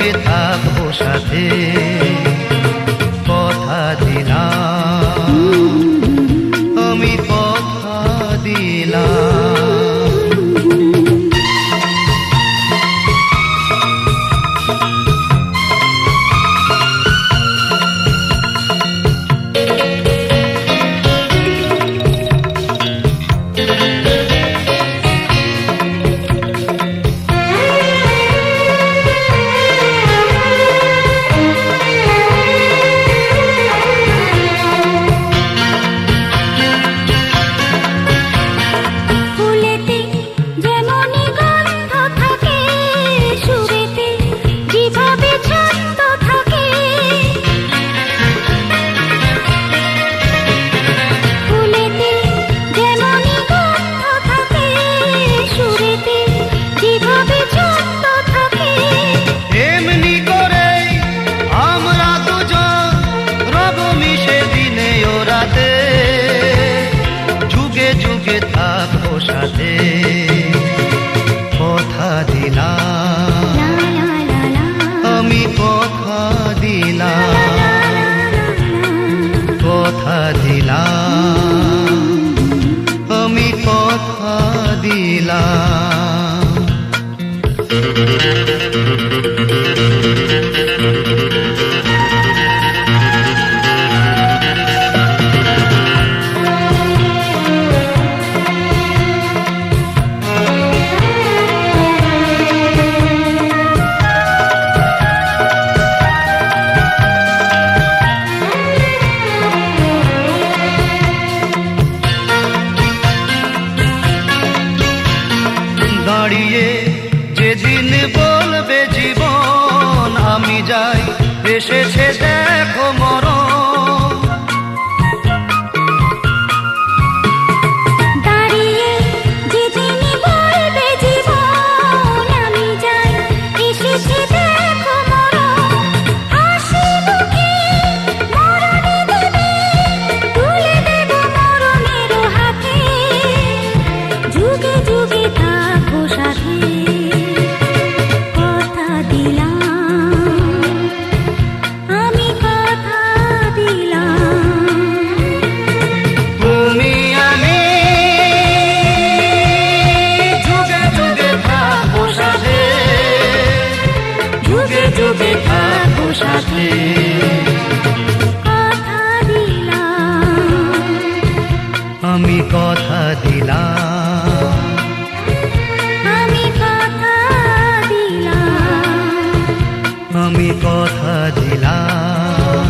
যুগে থাকবো সাথে, কথা দিলাম, আমি কথা দিলাম। ফুলেতে যেমনি গন্ধ থাকে, সুরেতে যেভাবে ছন্দ থাকে, ফুলেতে যেমনি গন্ধ থাকে, সুরেতে যেভাবে ছন্দ থাকে, এমনি করে আমরা দুজন রব মিশে দিনে ও রাতে, যুগে যুগে থাকবো সাথে, কথা দিলাম, লা লা লা লা, আমি কথা দিলাম, কথা দিলাম, আমি কথা দিলাম। দাঁড়িয়ে যেদিন বলবে জীবন আমি যাই, এসেছে দেখো মরণ। দাঁড়িয়ে যেদিন বলবে জীবন আমি যাই, এসেছে দেখো মরণ, হাসি মুখে মরণে দেবে, তুলে দেব মরণের হাতে, যুগে যুগে থাকবো সাথে, কথা দিলাম, আমি কথা দিলাম। তুমি আমি যুগে যুগে থাকবো সাথে, যুগে যুগে থাকবো সাথে, কথা দিলাম, আমি কথা দিলাম, আমি কথা দিলাম, আমি কথা দিলাম,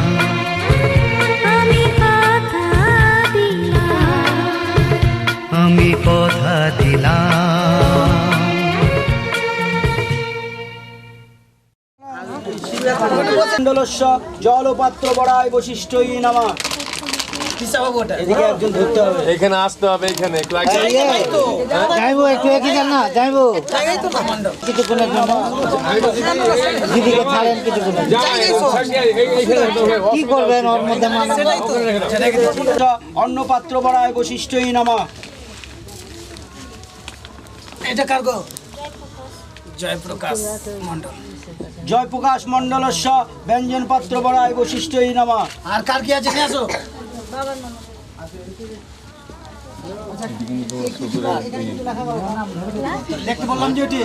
আমি কথা দিলাম, আমি কথা দিলাম। মণ্ডলস্য জলপাত্র বড়ায় বৈশিষ্ট্যই নামা। এদিকে একজন ধরতে হবে। এখানে আসতে হবে, এখানে একটু আগে। যাইবো একটু এগিয়ে যান না, যাইবো কিছুক্ষণের জন্য, দিদিকে ছাড়েন কিছুক্ষণের জন্য। কি করবেন ওর মধ্যে অন্নপাত্র বড়ায় বৈশিষ্ট্যই নামা। এটা কার গো? জয়প্রকাশ মন্ডল। জয়প্রকাশ মণ্ডলস্য ব্যঞ্জন পাত্র বড়ায় বৈশিষ্ট্যই নামা। আর কার কি আছে নিয়ে আসো। দেখতে বললাম যে এটি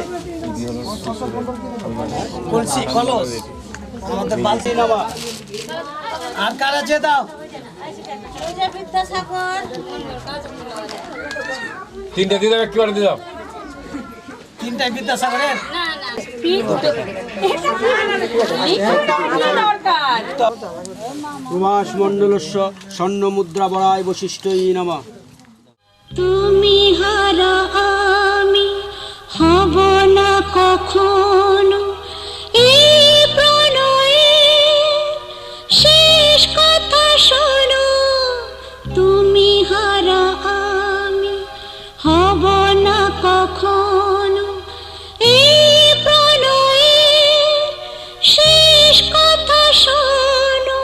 কলসি কলস আমাদের বালতি নামা। আর কার আছে দাও। তিনটা দিয়ে দাও, একবার দিয়ে দাও। তিনটাই বিদ্যাসাগরের। প্রভাস মণ্ডলস্য স্বর্ণ মুদ্রা বড়ায় বৈশিষ্ট্যই নামা। তুমি হারা আমি হব না কখনো, এই প্রণয়ে শেষ কথা শোনো। তুমি হারা আমি হব না কখনো, এই প্রণয়ে শেষ কথা শোনো।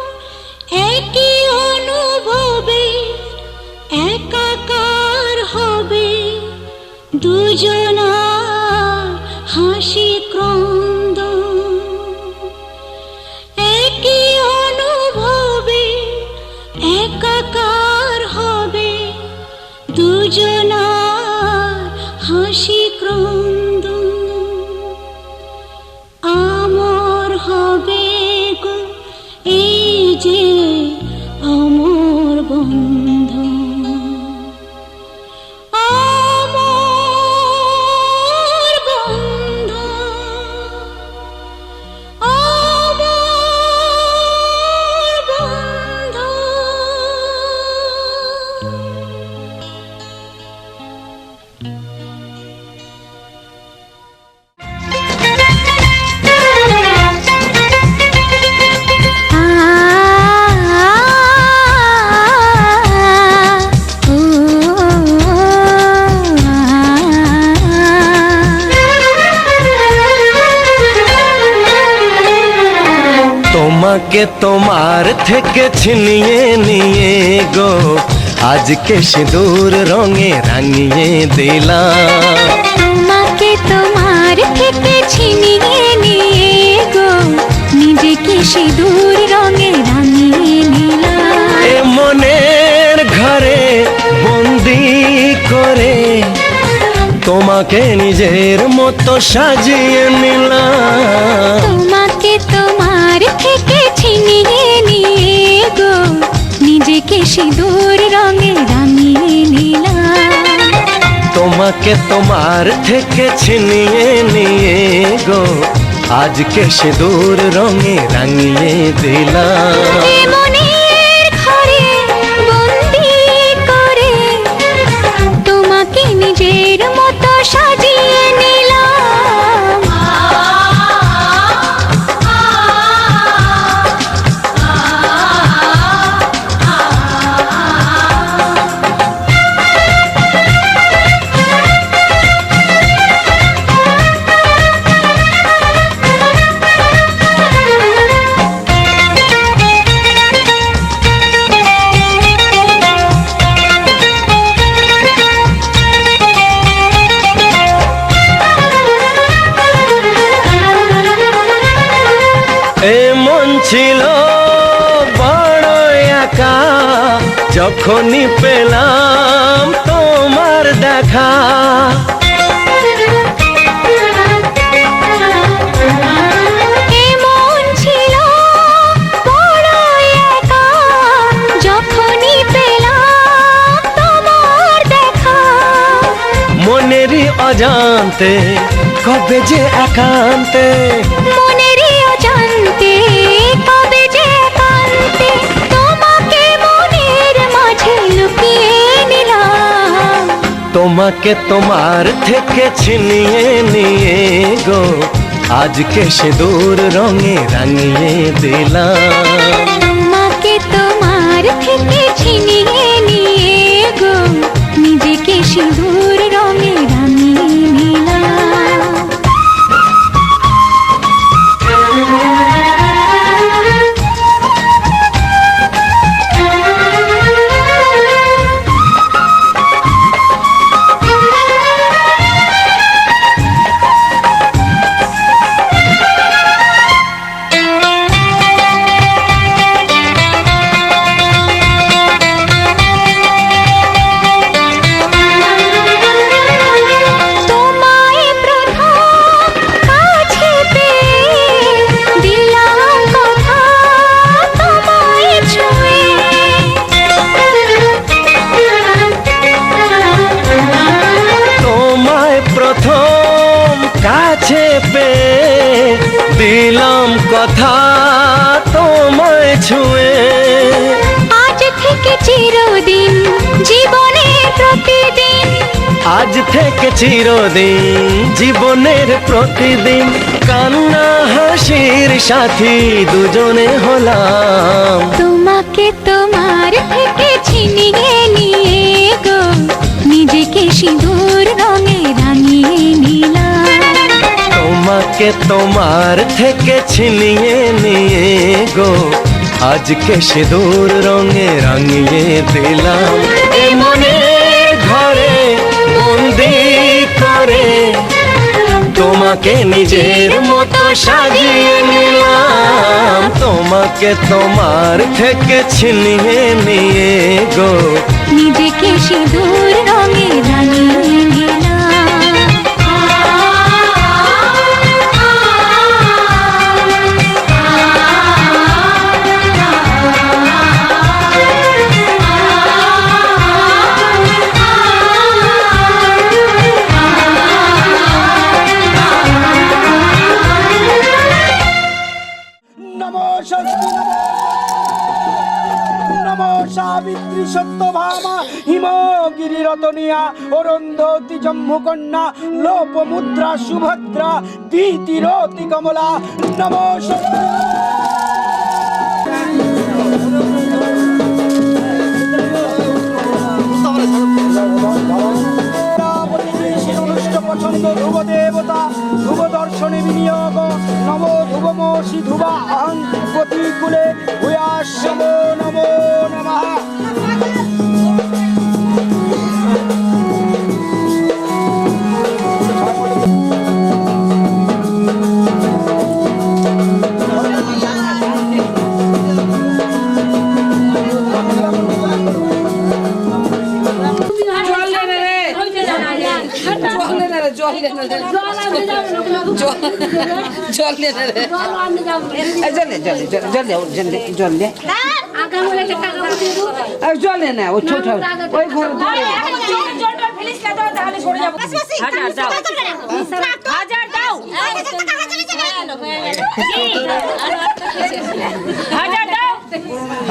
একই অনুভবে একাকার হবে দুজনা হাসি তোমাকে তোমার থেকে ছিনিয়ে নিয়ে গো আজকে সিঁদুর রঙে রাঙিয়ে দিলাম। তোমাকে তোমার থেকে ছিনিয়ে নিয়ে গো নিজেকে সিঁদুর রঙে রাঙিয়ে নিলাম। এ মনের ঘরে বন্দি করে তোমাকে নিজের মতো সাজিয়ে নিলাম। তোমাকে তোমার থেকে ছিনিয়ে নিয়ে গো নিজেকে সিঁদুর রঙে রাঙিয়ে নিলাম। তোমাকে তোমার থেকে ছিনিয়ে নিয়ে গো আজকে সিঁদুর রঙে রাঙিয়ে দিলাম। এ মনের ঘরে বন্দি করে তোমাকে নিজের মতো সাজিয়ে নিলাম। এমন ছিল বড় একা যখনই পেলাম তোমার দেখা। এমন ছিল বড় একা যখনই পেলাম তোমার দেখা। মনেরই অজান্তে কবে যে একান্তে মনেরই অজান্তে কবে যে একান্তে তোমাকে মনের মাঝে লুকিয়ে নিলাম। তোমাকে তোমার থেকে ছিনিয়ে নিয়ে গো আজকে সিঁদুর রঙে রাঙিয়ে দিলাম। তোমাকে তোমার থেকে ছিনিয়ে নিয়ে গো নিজেকে সিঁদুর রঙে রাঙিয়ে নিলাম। তোমায় প্রথম কাছে পেয়ে দিলাম কথা তোমায় ছুঁয়ে। তোমায় প্রথম কাছে পেয়ে দিলাম কথা তোমায় ছুঁয়ে। আজ থেকে চিরদিন জীবনের প্রতিদিন আজ থেকে চিরদিন জীবনের প্রতিদিন কান্না হাসির সাথী দুজনে হলাম। তোমাকে তোমার থেকে ছিনিয়ে নিয়ে গো নিজেকে সিঁদুর রঙে রাঙিয়ে নিলাম। তোমাকে তোমার থেকে ছিনিয়ে নিয়ে গো আজকে সিঁদুর রঙে রাঙিয়ে দিলাম। এ মনের ঘরে বন্দি করে তোমাকে নিজের মতো সাজিয়ে নিলাম। তোমাকে তোমার থেকে ছিনিয়ে নিয়ে গো নিজেকে সিঁদুর রঙে রাঙিয়ে নিলাম। সাবিত্রী সত্যভামা হিমগিরি রতনিয়া অরন্ধতি জম্মুকন্যা লোপমুদ্রা সুভদ্রা দ্বিতীরতি কমলা নমো পছন্দ ধ্রুব দেবতা ধ্রুব দর্শনে বিনিয়োগ নমো ধ্রুবমসি ধ্রুবা অহং প্রতিকূলে ভূয়াশ্রম নমো নমঃ। জলে না ও ছোট ওই ঘর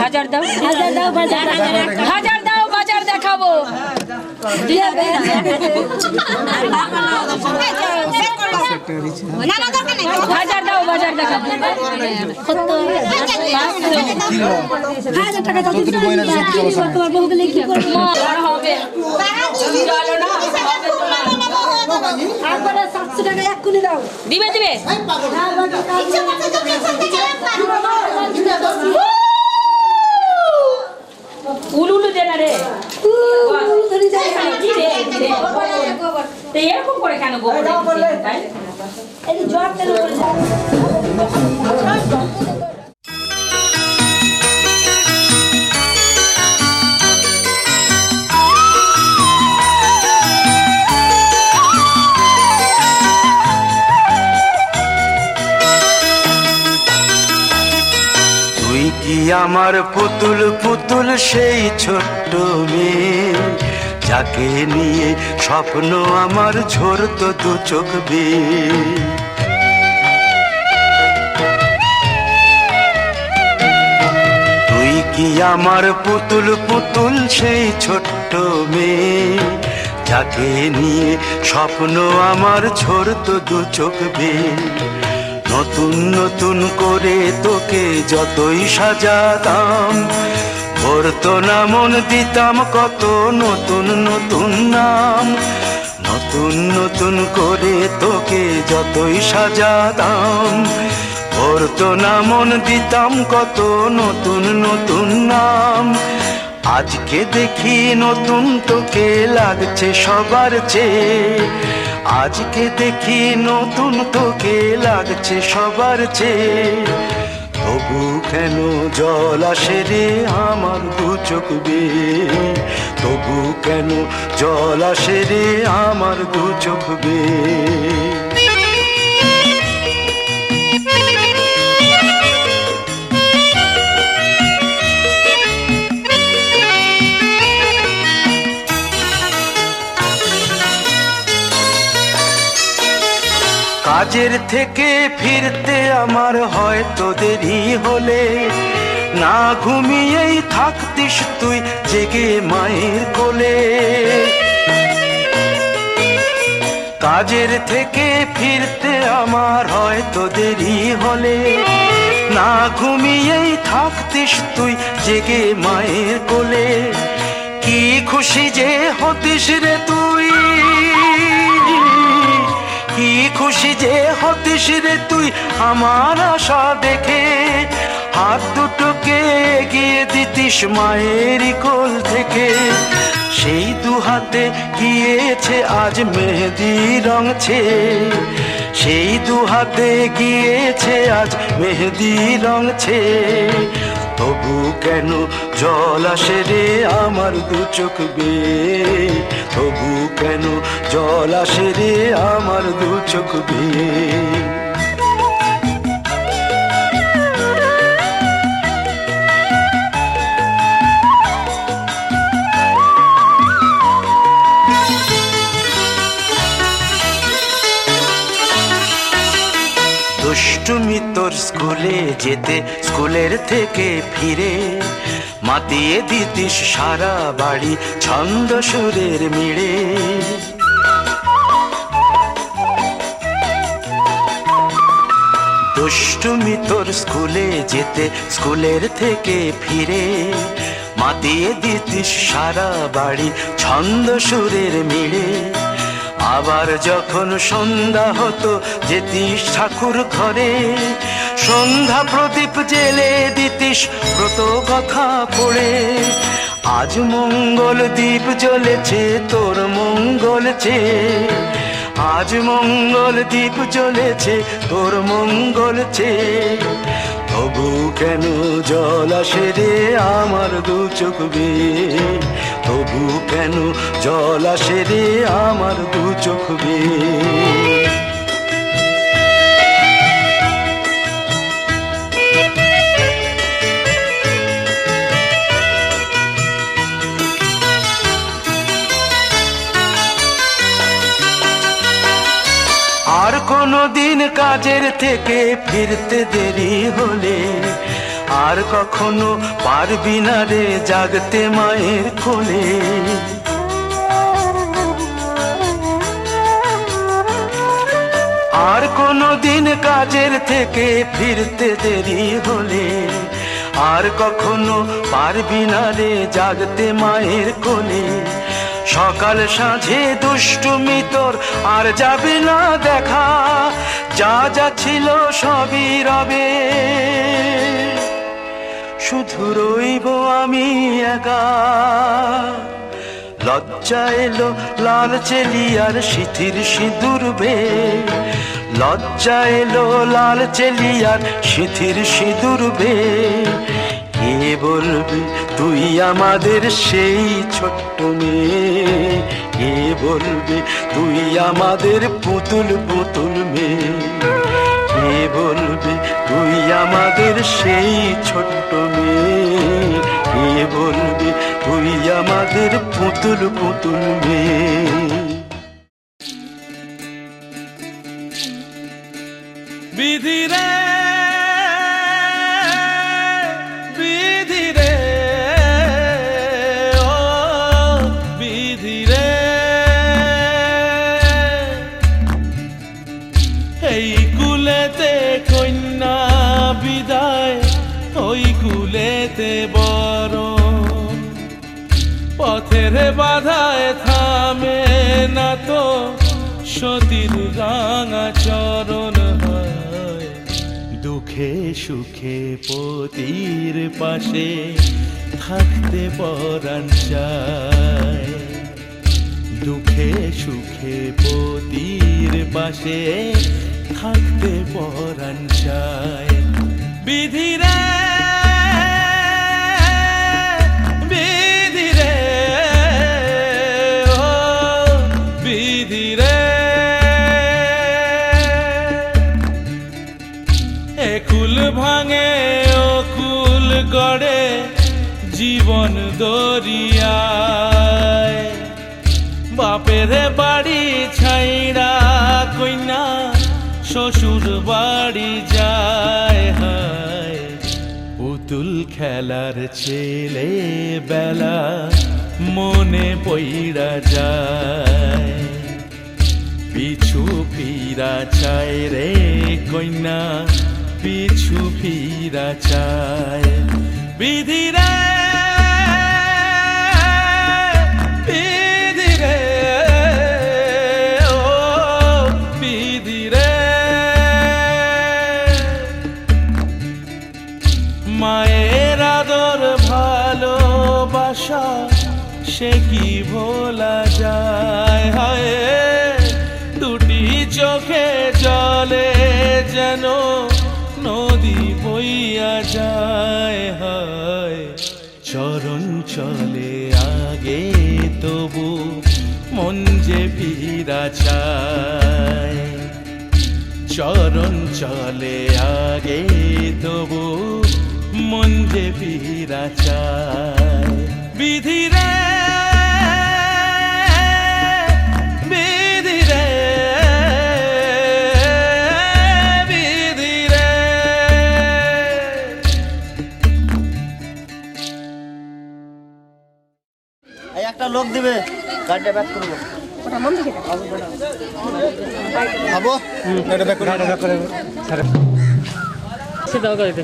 হাজার দাও বাজার দেখাবো হাজার দাও বাজার দেখাবো হবে 700 টাকা এক্ষুনি দাও দিবে উলুলু দে না রে এরকম করে কেন তুই কি আমার পুতুল পুতুল সেই ছোট্ট মেয়ে যাকে নিয়ে স্বপ্ন আমার ঝরতো দু চোখ বেয়ে। তুই কি আমার পুতুল পুতুল সেই ছোট্ট মেয়ে যাকে নিয়ে স্বপ্ন আমার ঝরতো দু চোখ বেয়ে। নতুন নতুন করে তোকে যতই সাজাতাম ভরতো না মন দিতাম কত নতুন নতুন নাম। নতুন নতুন করে তোকে যতই সাজাতাম ভরতো না মন দিতাম কত নতুন নতুন নাম। আজকে দেখি নতুন তোকে লাগছে সবার চেয়ে আজকে দেখি নতুন তোকে লাগছে সবার চেয়ে। তবু কেন জল আসে রে আমার দু চোখ বেয়ে তবু কেন জল আসে রে আমার দু চোখ বেয়ে। কাজের থেকে ফিরতে আমার হয়তো দেরি হলে না ঘুমিয়েই থাকতিস তুই জেগে মায়ের কোলে। কাজের থেকে ফিরতে আমার হয়তো দেরি হলে না ঘুমিয়েই থাকতিস তুই জেগে মায়ের কোলে। কি খুশি যে হতিস রে তুই কি খুশি যে হতিস রে তুই আমার আশা দেখে হাত দুটোকে এগিয়ে দিতিস মায়েরই কোল থেকে। সেই দু হাতে গিয়েছে আজ মেহেদি রঙছে সেই দু হাতে গিয়েছে আজ মেহেদি রঙছে। তবু কেন জল আসে রে আমার দু চোখ বেয়ে তবু কেন জল আসে রে আমার দু চোখ বেয়ে। দুষ্টুমি তোর স্কুলে যেতে স্কুলের থেকে ফিরে মাতিয়ে দিতিস সারা বাড়ি ছন্দ সুরের মিড়ে। দুষ্টুমি তোর স্কুলে যেতে স্কুলের থেকে ফিরে মাতিয়ে দিতিস সারা বাড়ি ছন্দ সুরের মিড়ে। আবার যখন সন্ধ্যা হতো যেতিস ঠাকুর ঘরে, সন্ধ্যা প্রদীপ জেলে দিতিস ব্রত কথা পড়ে। আজ মঙ্গল দ্বীপ জ্বলেছে তোর মঙ্গল চেয়ে, আজ মঙ্গল দ্বীপ জ্বলেছে তোর মঙ্গল চেয়ে। তবু কেন জল আসে রে আমার দু চোখ বেয়ে, তবু কেন জল আসে রে আমার দু চোখ বেয়ে। আর কোনো দিন কাজের থেকে ফিরতে দেরি হলে, আর কখনো পারবি না রে জাগতে মায়ের কোলে। আর কোনো দিন কাজের থেকে ফিরতে দেরি হলে, আর কখনো পারবি না রে জাগতে মায়ের কোলে। সকাল সাঁঝে দুষ্টুমি তোর আর যাবে না দেখা, যা যা ছিল সবই রবে, শুধু রইব আমি একা। লজ্জা এলো লাল চেলিয়ার সিথির সিঁদুর বে, লজ্জা এলো লাল চেলিয়ার সিথির সিঁদুর বে। কে বলবি তুই আমাদের সেই ছোট্ট মেয়ে, কে বলবি তুই আমাদের পুতুল পুতুল মেয়ে, কে বলবি তুই আমাদের সেই ছোট্ট মেয়ে, কে বলবি তুই আমাদের পুতুল পুতুল মেয়ে। বিধি রে বিধি রে ও বিধি রে, এই কুলেতে কন্যা বিদায় ওই কুলেতে বরণ, পথের বাধায় থামে না তো সতীর রাঙা চরণ। হয় দুঃখে সুখে পতির পাশে থাকতে পরাণ চায়, দুঃখে সুখে পতির পাশে থাকতে পরাণ চায়। বিধি রে বিধি রে ও বিধি রে, একুল ভাঙে ও কুল গড়ে জীবন দরিয়ায়, বাপের বাড়ি ছাইড়া কইনা শ্বশুর বাড়ি যায়। হায় পুতুল খেলার ছেলে বেলা মনে পইড়া যায়, পিছু ফিরা চায় রে কইনা পিছু ফিরা চায়। বিধি রে বিধি রে ও বিধি রে, মায়ের আদর ভালোবাসা সে কি ভোলা যায়। হায় দুটি চোখে জলে যেন নদী বইয়া যায়। হায় চরণ চলে আগে তবু মন যে ফিরা চায়, চরণ চলে আগে তবু মন যে ফিরা চায়। বিধি রে বিধি রে বিধি রে। লোক দিবে গাড়িটা ব্যাক করবো খাবো গাড়িটা ব্যাক করে সেটাও গাড়িতে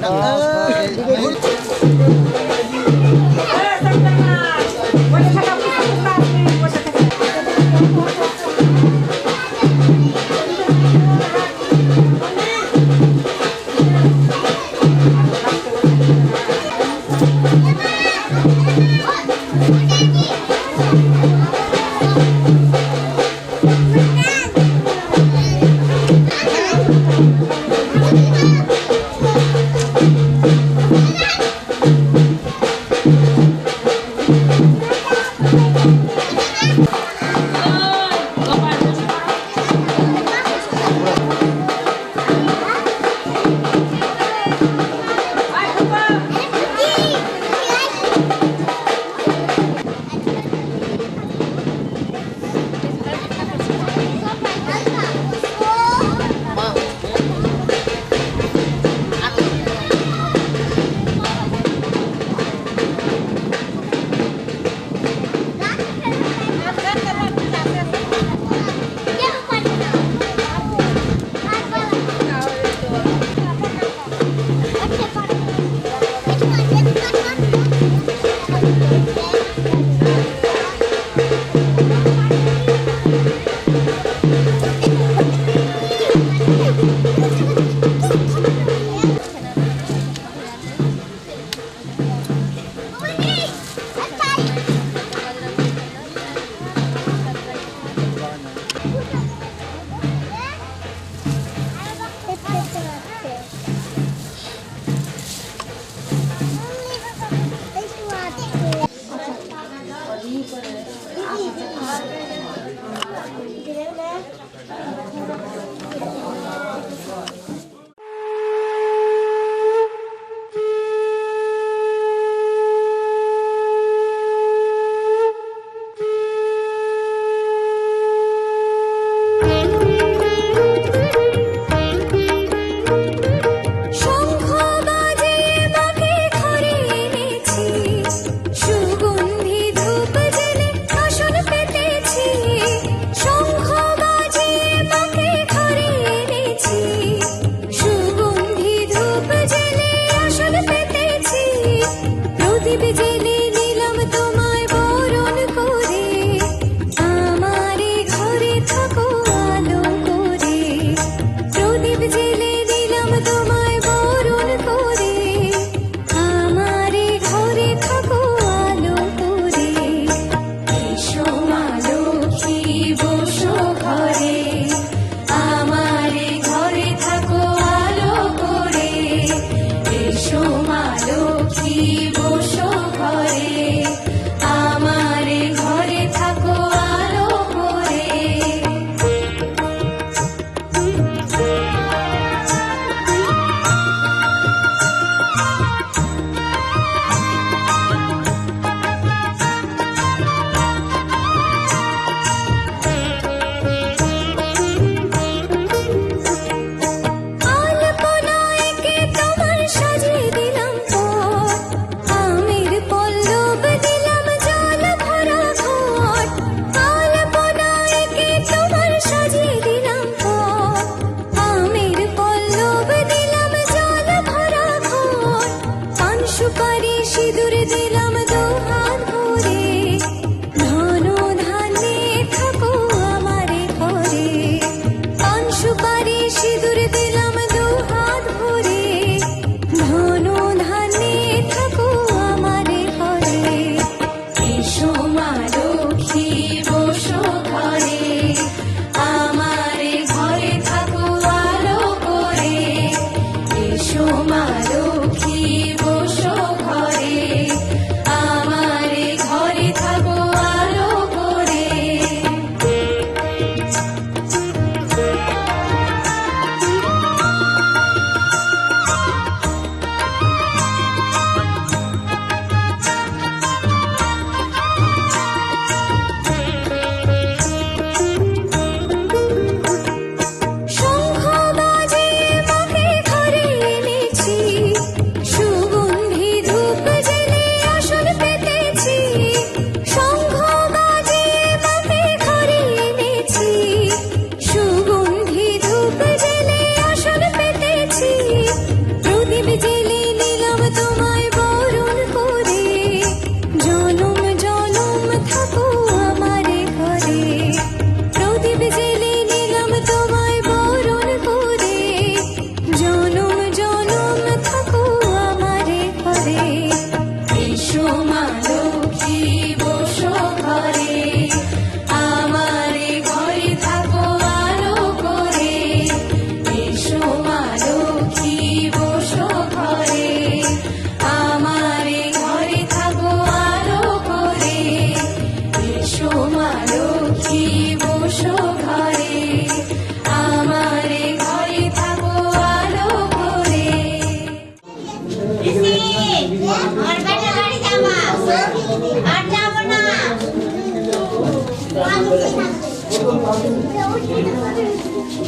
শঙ্খ বাজে মাকে ঘরে এনেছি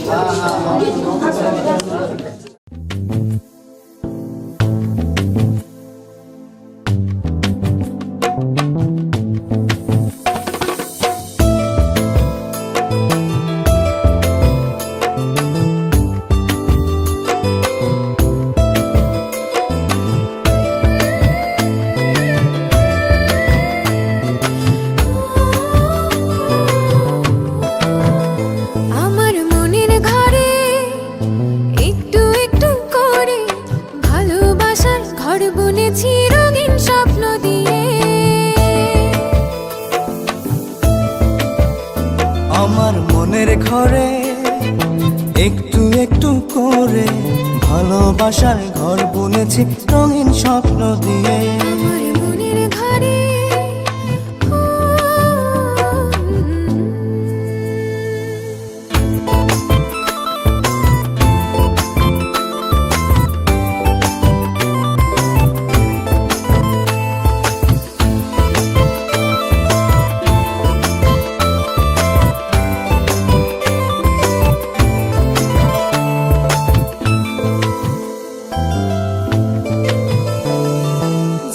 আমার মনের ঘরে একটু একটু করে ভালোবাসার ঘর বুনেছি রঙিন স্বপ্ন দিয়ে। আমার মনের ঘরে একটু একটু করে ভালোবাসার ঘর বুনেছি রঙিন স্বপ্ন দিয়ে। আমার মনের ঘরে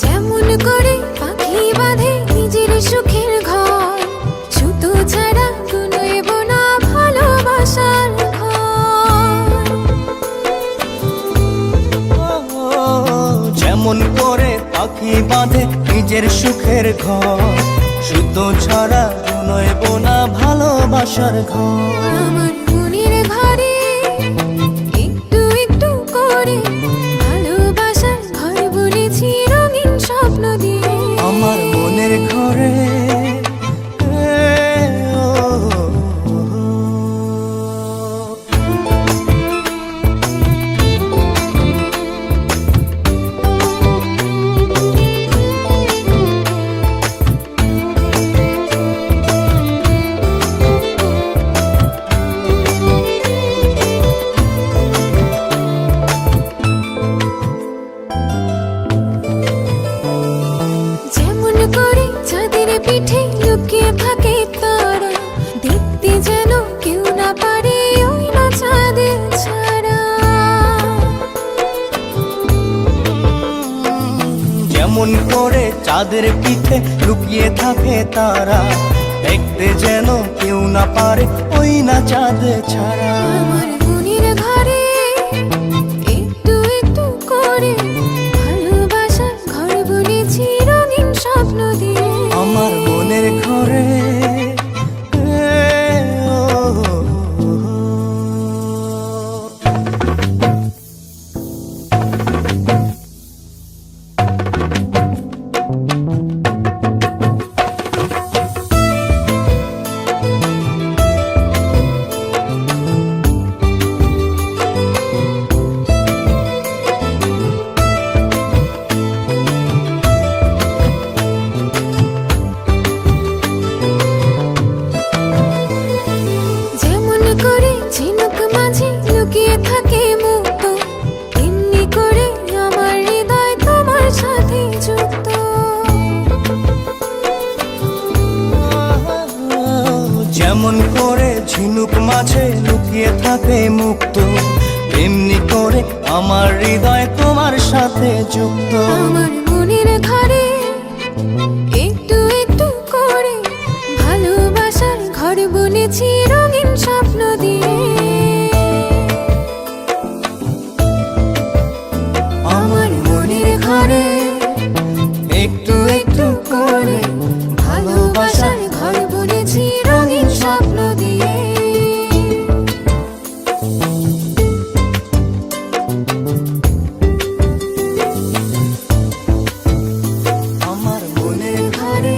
যেমন করে পাখি বাঁধে নিজের সুখের ঘর, সুতো ছাড়া কুনোইব না ভালোবাসার ঘর। যেমন করে পাখি বাঁধে নিজের সুখের ঘর, শুধু ছাড়া নয়ব না ভালোবাসার ঘর। আমার মনের ঘরে একটু একটু করে ভালোবাসার ঘর বুনেছি রঙিন স্বপ্ন দিয়ে। আমার মনের ঘরে যেমন করে চাঁদের পিঠে লুকিয়ে থাকে তারা, দেখতে যেন কেউ না পারে ওই না চাঁদের ছাড়া। যেমন করে চাঁদের পিঠে লুকিয়ে থাকে তারা, দেখতে যেন কেউ না পারে ওই না চাঁদ ছাড়া। আমার মনের ঘরে একটু একটু করে ভালোবাসার ঘর বুনেছি রঙিন স্বপ্ন দিয়ে। আমার মনের ঘরে যেমন করে ঝিনুক মাঝে লুকিয়ে থাকে মুক্ত, তেমনি করে আমার হৃদয় তোমার সাথে যুক্ত। যেমন করে ঝিনুক মাঝে লুকিয়ে থাকে মুক্ত, তেমনি করে আমার হৃদয় তোমার সাথে যুক্ত। আমার মনের ঘরে একটু একটু করে ভালোবাসার ঘর বুনেছি রঙিন স্বপ্ন দিয়ে। আমার মনের ঘরে একটু একটু করে ভালোবাসার ঘর বুনেছি রঙিন স্বপ্ন দিয়ে। আমার মনের ঘরে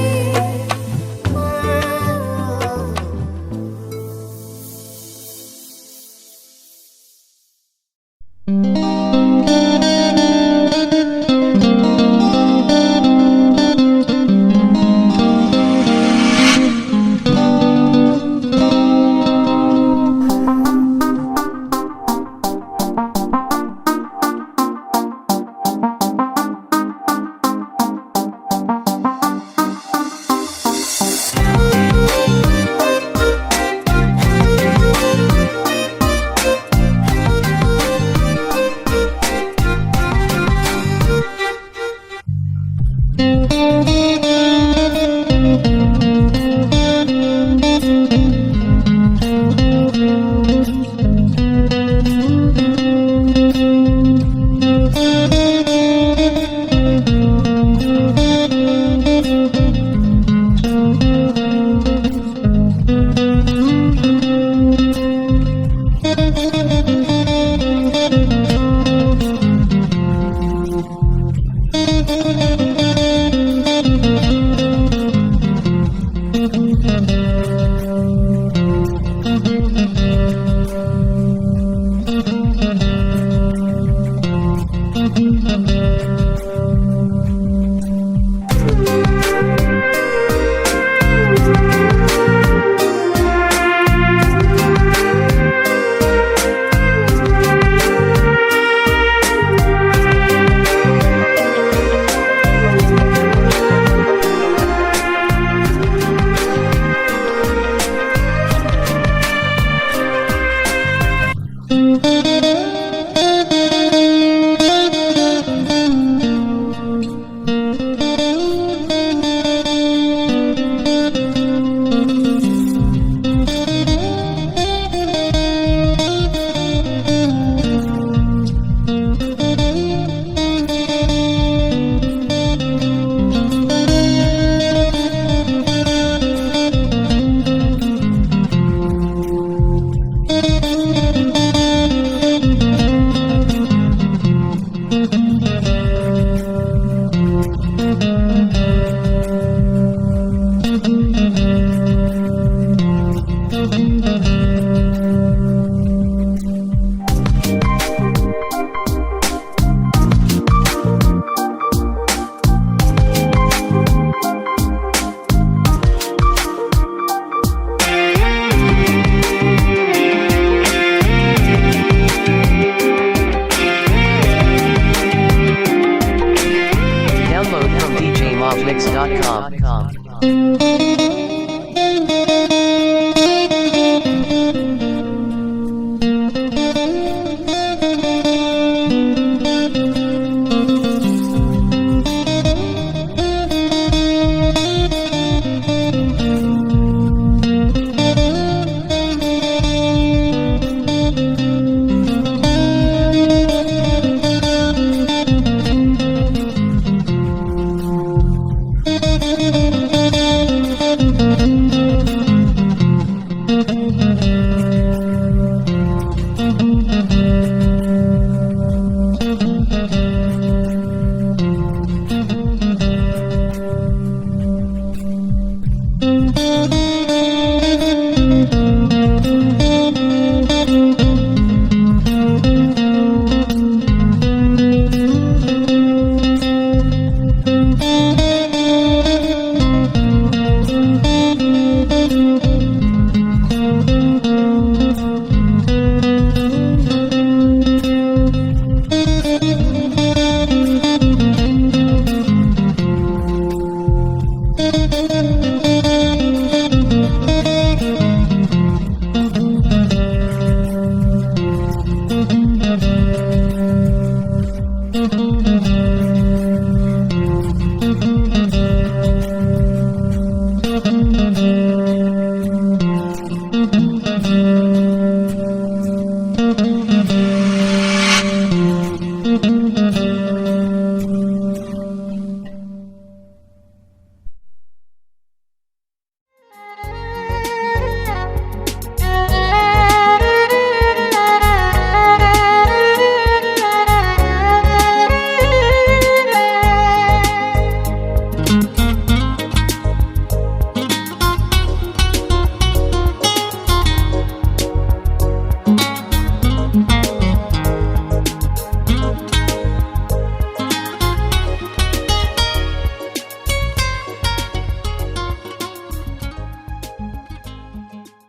BeatStream.com.